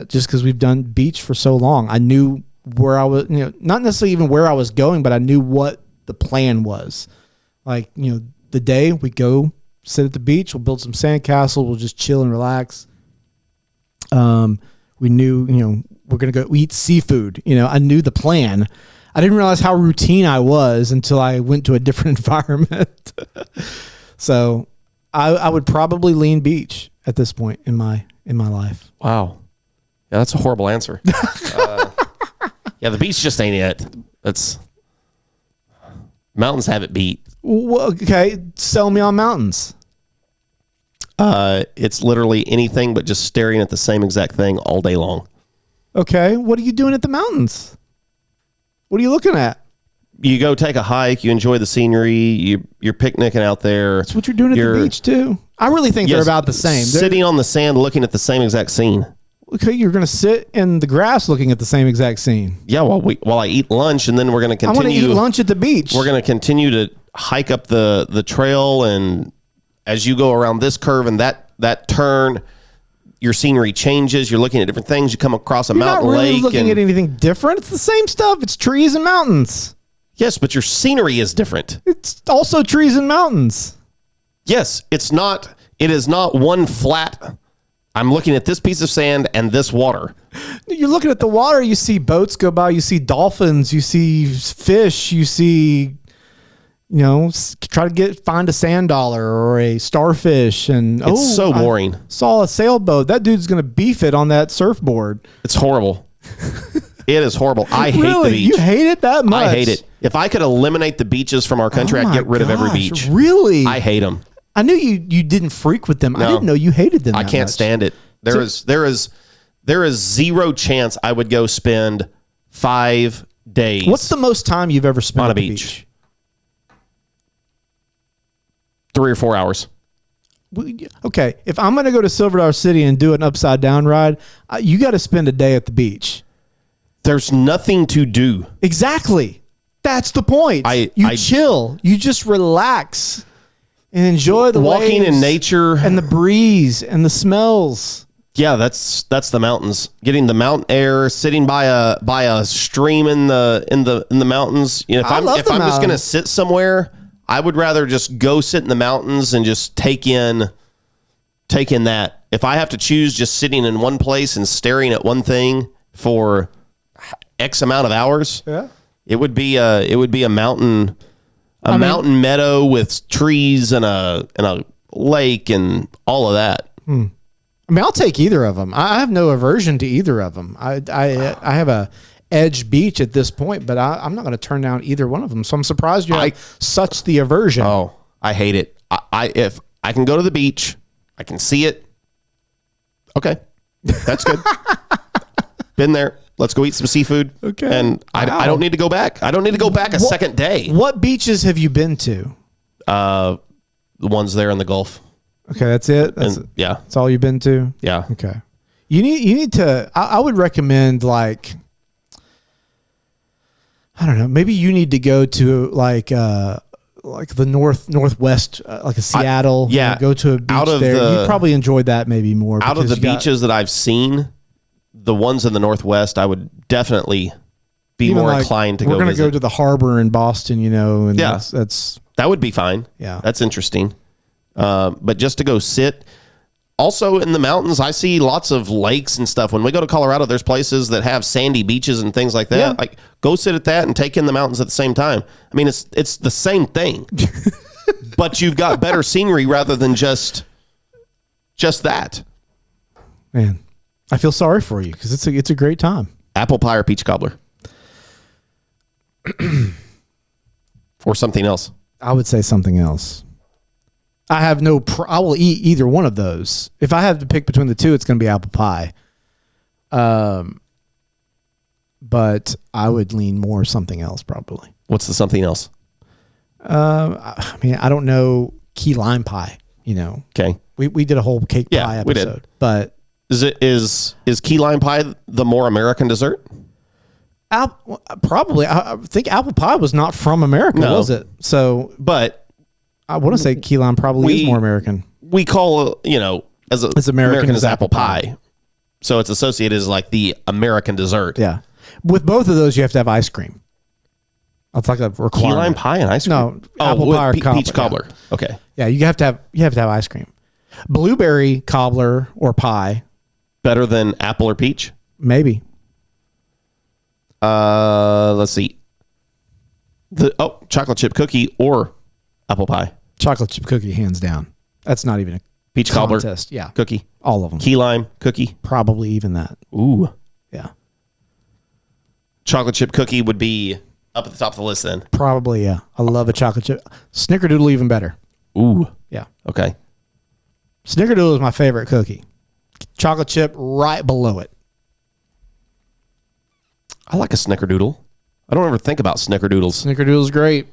Just because we've done beach for so long, I knew where I was, not necessarily even where I was going, but I knew what the plan was. Like, the day we go sit at the beach, we'll build some sandcastle, we'll just chill and relax. We knew, we're going to go eat seafood. I knew the plan. I didn't realize how routine I was until I went to a different environment. So I would probably lean beach at this point in my life. Wow. Yeah, that's a horrible answer. Yeah, the beach just ain't it. That's mountains have it beat. Well, okay, sell me on mountains. It's literally anything but just staring at the same exact thing all day long. Okay, what are you doing at the mountains? What are you looking at? You go take a hike, you enjoy the scenery, you're picnicking out there. That's what you're doing at the beach too. I really think they're about the same. Sitting on the sand looking at the same exact scene. Okay, you're going to sit in the grass looking at the same exact scene. Yeah, while I eat lunch, and then we're going to continue. I want to eat lunch at the beach. We're going to continue to hike up the trail, and as you go around this curve and that turn, your scenery changes. You're looking at different things. You come across a mountain lake. You're not really looking at anything different. It's the same stuff. It's trees and mountains. Yes, but your scenery is different. It's also trees and mountains. Yes, it's not. It is not one flat. I'm looking at this piece of sand and this water. You're looking at the water. You see boats go by. You see dolphins. You see fish. You see, try to find a sand dollar or a starfish. And it's so boring. I saw a sailboat. That dude's going to beef it on that surfboard. It's horrible. It is horrible. I hate the beach. You hate it that much? I hate it. If I could eliminate the beaches from our country, I'd get rid of every beach. Really? I hate them. I knew you didn't frequent them. No, I didn't know you hated them. I can't stand it. There is zero chance I would go spend 5 days. What's the most time you've ever spent on at a the beach? 3 or 4 hours. Okay, if I'm going to go to Silver Dollar City and do an upside down ride, you got to spend a day at the beach. There's nothing to do. Exactly. That's the point. You chill. You just relax and enjoy the walking waves in nature and the breeze and the smells. Yeah, that's the mountains. Getting the mountain air, sitting by a stream in the mountains. If I'm just gonna sit somewhere, I would rather just go sit in the mountains and just take in that. If I have to choose just sitting in one place and staring at one thing for X amount of hours, yeah, it would be a mountain. Mountain meadow with trees and a lake and all of that. I'll take either of them. I have no aversion to either of them. I have a edge beach at this point, but I'm not going to turn down either one of them. So I'm surprised you have such the aversion. Oh, I hate it. If I can go to the beach, I can see it. Okay, that's good. Been there. Let's go eat some seafood. Okay. And I don't need to go back. I don't need to go back a second day. What beaches have you been to? The ones there in the Gulf. Okay, that's it. Yeah. That's all you've been to? Yeah. Okay. You need to I would recommend I don't know, maybe you need to go to like the northwest, like a Seattle. Go to a beach there. You'd probably enjoy that maybe more. Out of the beaches that I've seen, the ones in the Northwest, I would definitely be more inclined to go visit. We're going to go to the harbor in Boston, and that would be fine. Yeah. That's interesting. But just to go sit. Also in the mountains, I see lots of lakes and stuff. When we go to Colorado, there's places that have sandy beaches and things like that. Yeah. Like, go sit at that and take in the mountains at the same time. I mean, it's the same thing, but you've got better scenery rather than just that. Man, I feel sorry for you because it's a great time. Apple pie or peach cobbler? Or something else? I would say something else. I have no. I will eat either one of those. If I have to pick between the two, it's going to be apple pie. But I would lean more something else probably. What's the something else? I mean, I don't know key lime pie. You know, Okay. we did a whole cake pie we did. episode, but Is key lime pie the more American dessert? probably I think apple pie was not from America, No. was it? So But I want to say key lime probably is more American. we call, as American as apple pie. So it's associated as like the American dessert. Yeah, with both of those, you have to have ice cream. That's like a requirement. Key lime pie and ice cream? No, apple with pie or cobbler. peach cobbler. Okay. Yeah, you have to have ice cream. Blueberry cobbler or pie, Better than apple or peach? maybe. Let's see. Chocolate chip cookie or apple pie. Chocolate chip cookie, hands down. That's not even a Peach cobbler contest. Yeah, cookie. all of them. Key lime cookie. Probably even that. Ooh. Yeah, Chocolate chip cookie would be up at the top of the list then. probably. Yeah, I love a chocolate chip. Snickerdoodle even better. Ooh. Yeah, Okay. Snickerdoodle is my favorite cookie. Chocolate chip right below it. I like a snickerdoodle. I don't ever think about snickerdoodles. Snickerdoodle's great.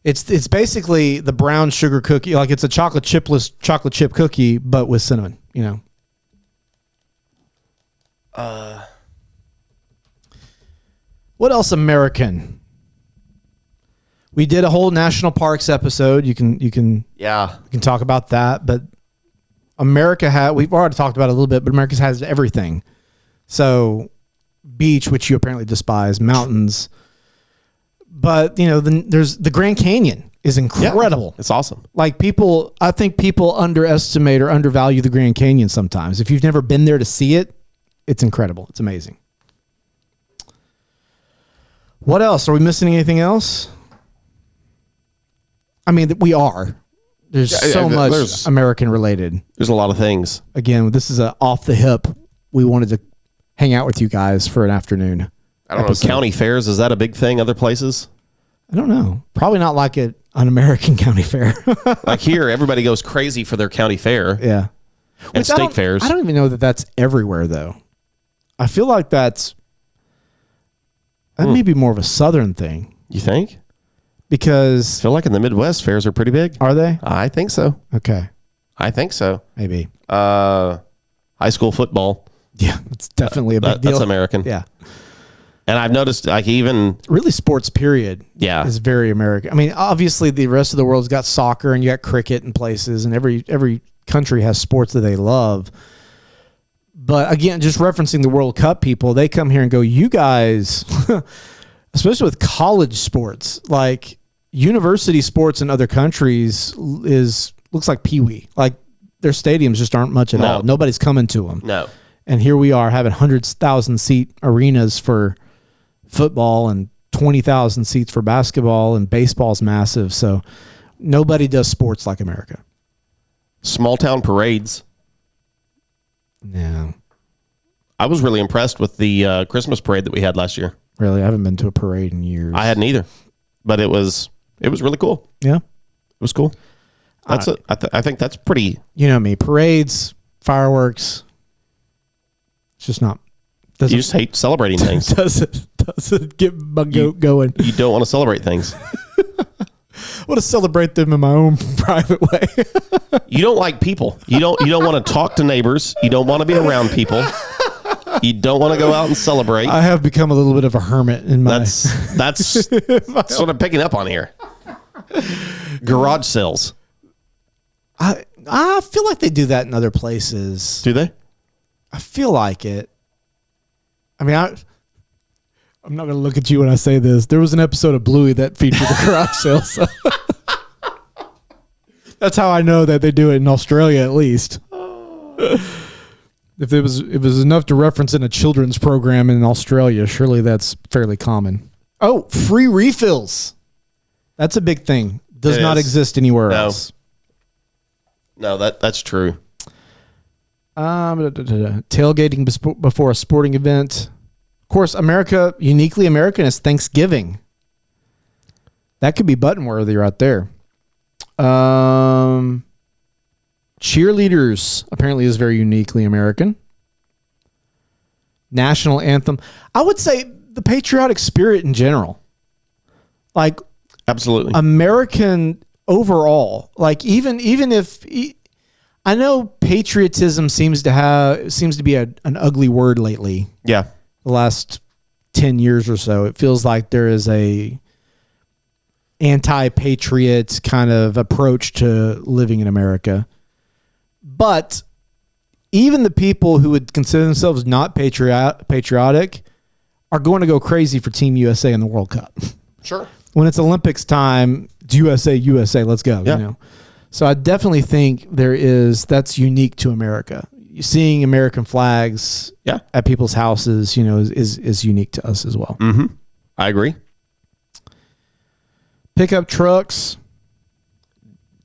It's basically the brown sugar cookie. Like it's a chocolate chipless chocolate chip cookie, but with cinnamon, you know. What else American? We did a whole national parks episode. You can Yeah. talk about that, but America we've already talked about it a little bit, but America has everything. So beach, which you apparently despise, mountains. But, there's the Grand Canyon is incredible. It's awesome. Like I think people underestimate or undervalue the Grand Canyon sometimes. If you've never been there to see it, it's incredible. It's amazing. What else? Are we missing anything else? I mean, we are. There's so much American related. There's a lot of things. Again, this is a off the hip. We wanted to hang out with you guys for an afternoon. I don't know. County fairs, is that a big thing other places? I don't know. Probably not like an American county fair. Like here, everybody goes crazy for their county fair Yeah. and state fairs. I don't even know that that's everywhere, though. I feel like that may be more of a Southern thing. You think? Because... I feel like in the Midwest, fairs are pretty big. Are they? I think so. Okay. I think so. Maybe. High school football. Yeah, it's definitely a big deal. That's American. Yeah. And I've noticed, like, even... Really, sports, period, Yeah. is very American. I mean, obviously, the rest of the world's got soccer and you got cricket in places, and every country has sports that they love. But again, just referencing the World Cup people, they come here and go, you guys, especially with college sports, like university sports in other countries looks like peewee. Like their stadiums just aren't much at all. Nobody's coming to them. No. And here we are having 100,000 seat arenas for football and 20,000 seats for basketball, and baseball's massive. So nobody does sports like America. Small town parades. Yeah. I was really impressed with the Christmas parade that we had last year. Really, I haven't been to a parade in years. I hadn't either, but it was really cool. Yeah. It was cool. I think that's pretty. You know me, parades, fireworks. It's just not. You just hate celebrating things. Doesn't get my goat going. You don't want to celebrate things. I want to celebrate them in my own private way. You don't like people. You don't want to talk to neighbors. You don't want to be around people. You don't want to go out and celebrate. I have become a little bit of a hermit in my. That's what I'm picking up on here. Garage sales. I feel like they do that in other places. Do they? I feel like it. I mean, I'm not going to look at you when I say this. There was an episode of Bluey that featured the garage sale. So. That's how I know that they do it in Australia, at least. If it was enough to reference in a children's program in Australia, surely that's fairly common. Oh, free refills. That's a big thing. Does not exist anywhere else. No, that's true. Tailgating before a sporting event. Of course, uniquely American is Thanksgiving. That could be button worthy right there. Cheerleaders apparently is very uniquely American. National anthem. I would say the patriotic spirit in general. Like Absolutely. American overall. Like even if I know patriotism seems to be an ugly word lately. Yeah. The last 10 years or so, it feels like there is a anti-patriot kind of approach to living in America. But even the people who would consider themselves not patriotic are going to go crazy for Team USA in the World Cup. Sure. When it's Olympics time, it's USA, let's go. Yeah. You know? So I definitely think that's unique to America. Seeing American flags at people's houses, is unique to us as well. Mm-hmm. I agree. Pickup trucks.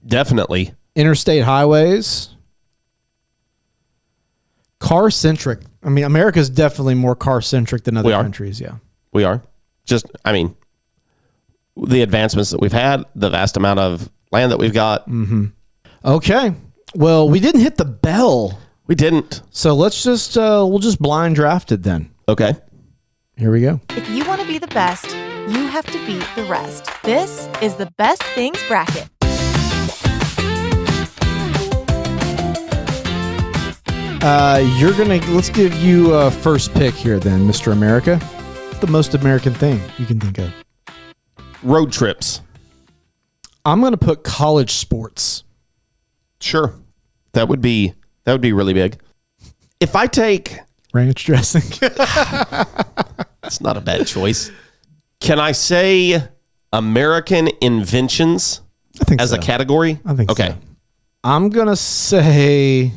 Definitely. Interstate highways. Car-centric. I mean, America's definitely more car-centric than other countries, yeah. We are. The advancements that we've had, the vast amount of land that we've got. Mm-hmm. Okay. Well, we didn't hit the bell. We didn't. So let's just, we'll just blind draft it then. Okay. Here we go. If you want to be the best, you have to beat the rest. This is the Best Things Bracket. Let's give you a first pick here then, Mr. America. What's the most American thing you can think of? Road trips. I'm going to put college sports. Sure. That would be really big. If I take ranch dressing. It's not a bad choice. Can I say American inventions as a category? I think okay. So. I'm going to say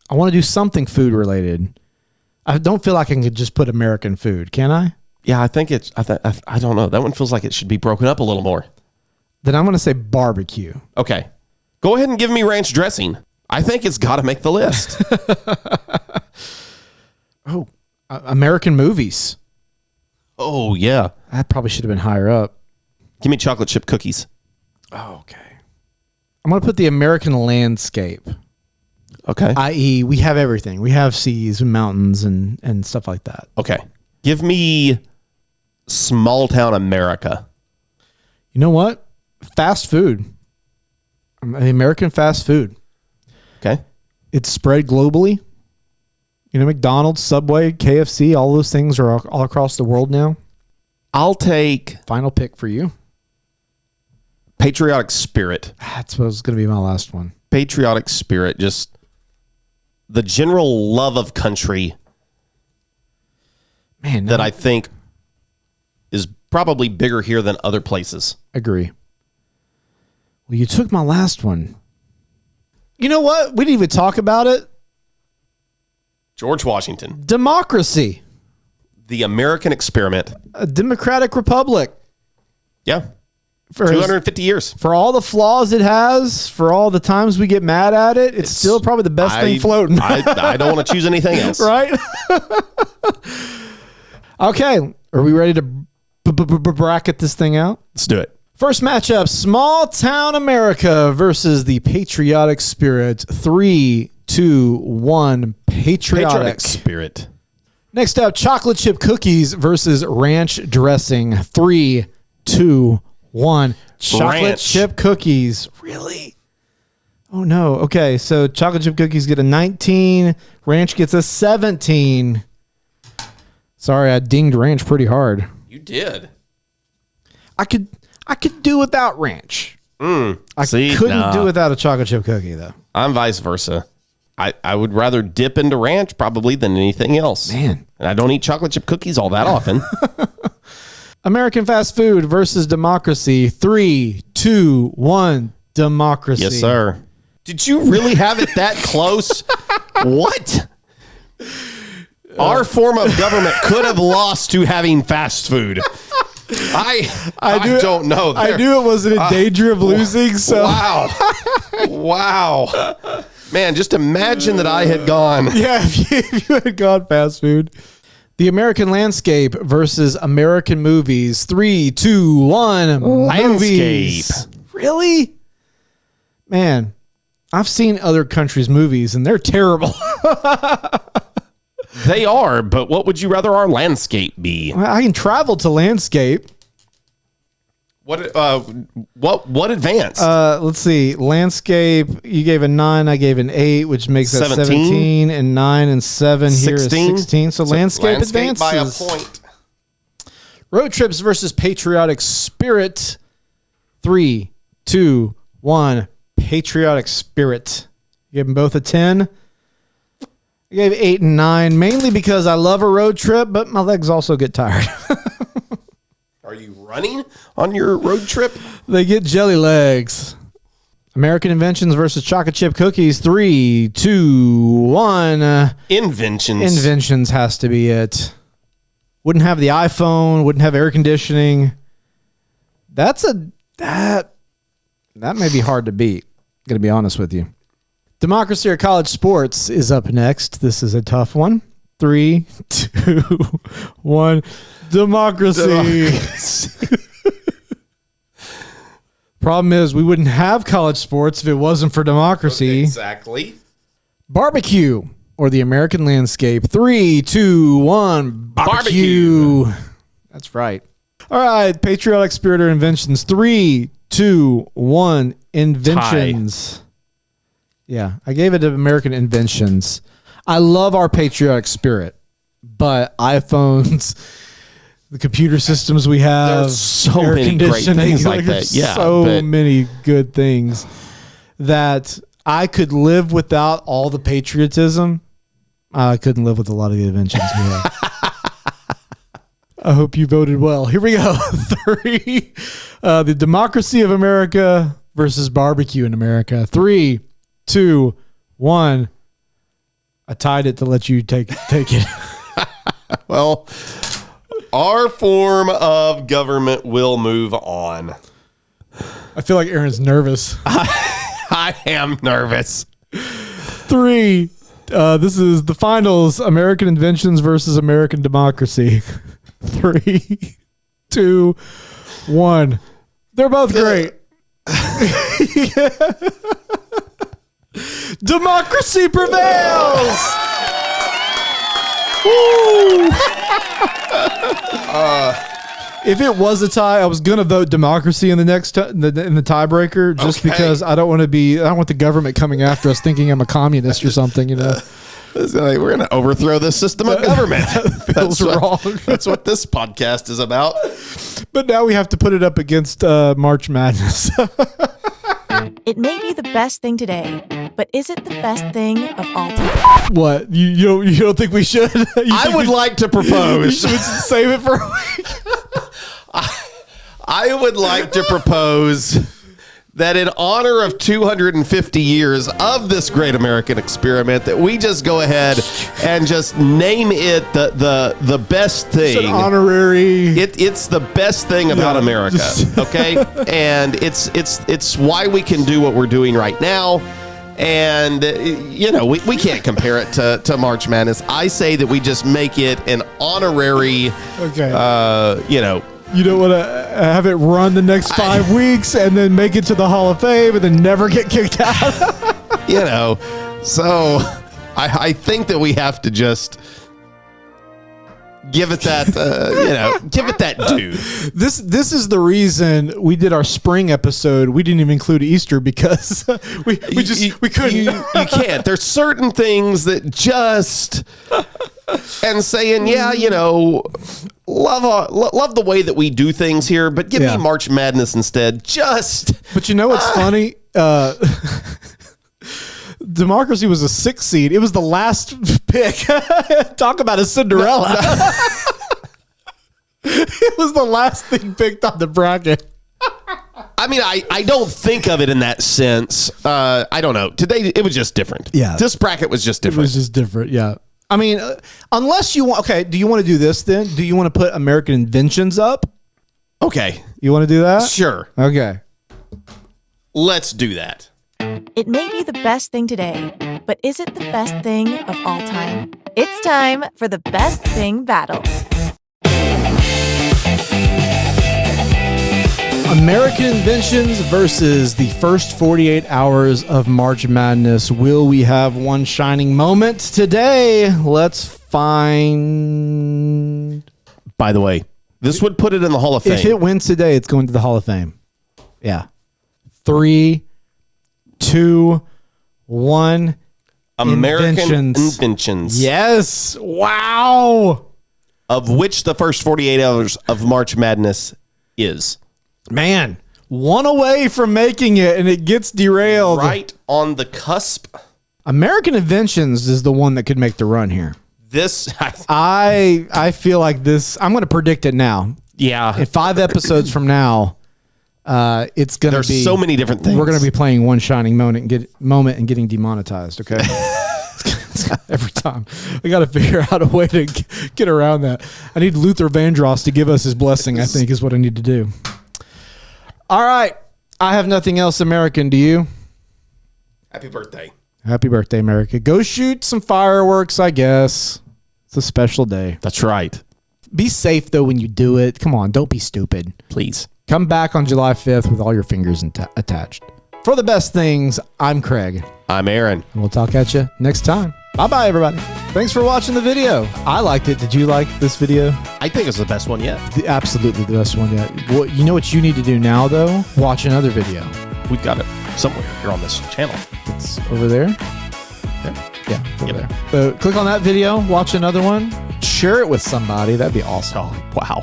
I want to do something food related. I don't feel like I can just put American food. Can I? Yeah, I think it's, I don't know. That one feels like it should be broken up a little more. Then I'm going to say barbecue. Okay. Go ahead and give me ranch dressing. I think it's got to make the list. American movies. Oh, yeah. That probably should have been higher up. Give me chocolate chip cookies. Oh, okay. I'm going to put the American landscape. Okay. I.e., we have everything. We have seas and mountains and stuff like that. Okay. Give me small town America. You know what? Fast food. The American fast food. Okay. It's spread globally. McDonald's, Subway, KFC, all those things are all across the world now. I'll take final pick for you. Patriotic spirit. That's what was going to be my last one. Patriotic spirit. Just the general love of country. Man, that I think is probably bigger here than other places. Agree. Well, you took my last one. You know what? We didn't even talk about it. George Washington. Democracy. The American experiment. A democratic republic. Yeah. For 250 years. For all the flaws it has, for all the times we get mad at it, it's still probably the best thing floating. I don't want to choose anything else. Right? Okay. Are we ready to bracket this thing out? Let's do it. First matchup, small town America versus the patriotic spirit. 3, 2, 1, patriotic spirit. Next up, chocolate chip cookies versus ranch dressing. 3, 2, 1. Chocolate chip cookies. Really? Oh, no. Okay, so chocolate chip cookies get a 19. Ranch gets a 17. Sorry, I dinged ranch pretty hard. You did. I could do without ranch. I couldn't do without a chocolate chip cookie, though. I'm vice versa. I would rather dip into ranch probably than anything else. Man. And I don't eat chocolate chip cookies all that often. American fast food versus democracy. 3, 2, 1, democracy. Yes, sir. Did you really have it that close? What? Our form of government could have lost to having fast food. I don't know. I knew it wasn't in danger of losing. So Wow. Man, just imagine that I had gone. Yeah, if you had gone fast food. The American landscape versus American movies. 3, 2, 1. Landscape. Movies. Really? man, I've seen other countries' movies and they're terrible. They are, but what would you rather our landscape be? I can travel to landscape. What advance? Let's see. Landscape, you gave a 9, I gave an 8, which makes that 17, and 9 and 7 here is 16. So landscape advances. By a point. Road trips versus patriotic spirit. 3, 2, 1. Patriotic spirit. You gave them both a 10. I gave 8 and 9, mainly because I love a road trip, but my legs also get tired. Are you running on your road trip? They get jelly legs. American Inventions versus chocolate chip cookies. 3, 2, 1. Inventions. Inventions has to be it. Wouldn't have the iPhone. Wouldn't have air conditioning. That may be hard to beat. Gonna be honest with you. Democracy or college sports is up next. This is a tough one. 3, 2, 1. Democracy. Problem is, we wouldn't have college sports if it wasn't for democracy. Exactly. Barbecue or the American landscape. 3, 2, 1. Barbecue. That's right. All right. Patriotic spirit or inventions. 3, 2, 1. Inventions. Tie. Yeah, I gave it to American Inventions. I love our patriotic spirit, but iPhones, the computer systems we have, there's so air many great conditioning, things like that. Yeah, so many good things that I could live without all the patriotism. I couldn't live with a lot of the inventions we have. I hope you voted well. Here we go. 3, the democracy of America versus barbecue in America. 3, 2, 1. I tied it to let you take it. Well, our form of government will move on. I feel like Aaron's nervous. I am nervous. 3. This is the finals. American Inventions versus American Democracy. 3, 2, 1. They're both great. Democracy prevails. Woo! If it was a tie, I was gonna vote democracy in the next in the tiebreaker, just because I don't want the government coming after us thinking I'm a communist or something. You know, we're gonna overthrow the system of government. Feels wrong. That's what this podcast is about. But now we have to put it up against March Madness. It may be the best thing today, but is it the best thing of all time? What? You don't think we should? I would like to propose. We should save it for a week. I would like to propose that in honor of 250 years of this great American experiment, that we just go ahead and just name it the best thing. It's an honorary. It's the best thing about America, okay? And it's why we can do what we're doing right now. And, we can't compare it to March Madness. I say that we just make it an honorary, You don't want to have it run the next 5 weeks and then make it to the Hall of Fame and then never get kicked out. So I think that we have to just give it that, give it that due. This is the reason we did our spring episode. We didn't even include Easter because we couldn't. You can't. There's certain things that just and saying, love the way that we do things here, but give me March Madness instead. But you know what's funny? Democracy was a 6 seed. It was the last pick. Talk about a Cinderella. It was the last thing picked on the bracket. I mean, I don't think of it in that sense. I don't know. Today, it was just different. Yeah. This bracket was just different. It was just different, yeah. I mean, unless you want... Okay, do you want to do this then? Do you want to put American Inventions up? Okay. You want to do that? Sure. Okay. Let's do that. It may be the best thing today, but is it the best thing of all time? It's time for the best thing battle. American Inventions versus the first 48 hours of March Madness. Will we have one shining moment today? Let's find. By the way, this would put it in the Hall of Fame. If it wins today, it's going to the Hall of Fame. Yeah. 3, 2, 1. American Inventions. Yes. Wow. Of which the first 48 hours of March Madness is. Man, one away from making it, and it gets derailed. Right on the cusp. American Inventions is the one that could make the run here. This, I feel like this. I'm going to predict it now. yeah. In 5 episodes from now, it's going to be. There's so many different things. We're going to be playing one shining moment and getting demonetized. Okay. Every time I got to figure out a way to get around that. I need Luther Vandross to give us his blessing. I think is what I need to do. All right. I have nothing else American. Do you? Happy birthday. Happy birthday, America. Go shoot some fireworks, I guess. It's a special day. That's right. Be safe, though, when you do it. Come on. Don't be stupid. Please. Come back on July 5th with all your fingers attached. For the best things, I'm Craig. I'm Aaron. And we'll talk at you next time. Bye-bye, everybody. Thanks for watching the video. I liked it. Did you like this video? I think it's the best one yet. Absolutely the best one yet. You know what you need to do now, though? Watch another video. We've got it somewhere here on this channel. It's over there. Yeah, over there. So click on that video. Watch another one. Share it with somebody. That'd be awesome. Oh, wow.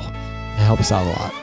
It helps us out a lot.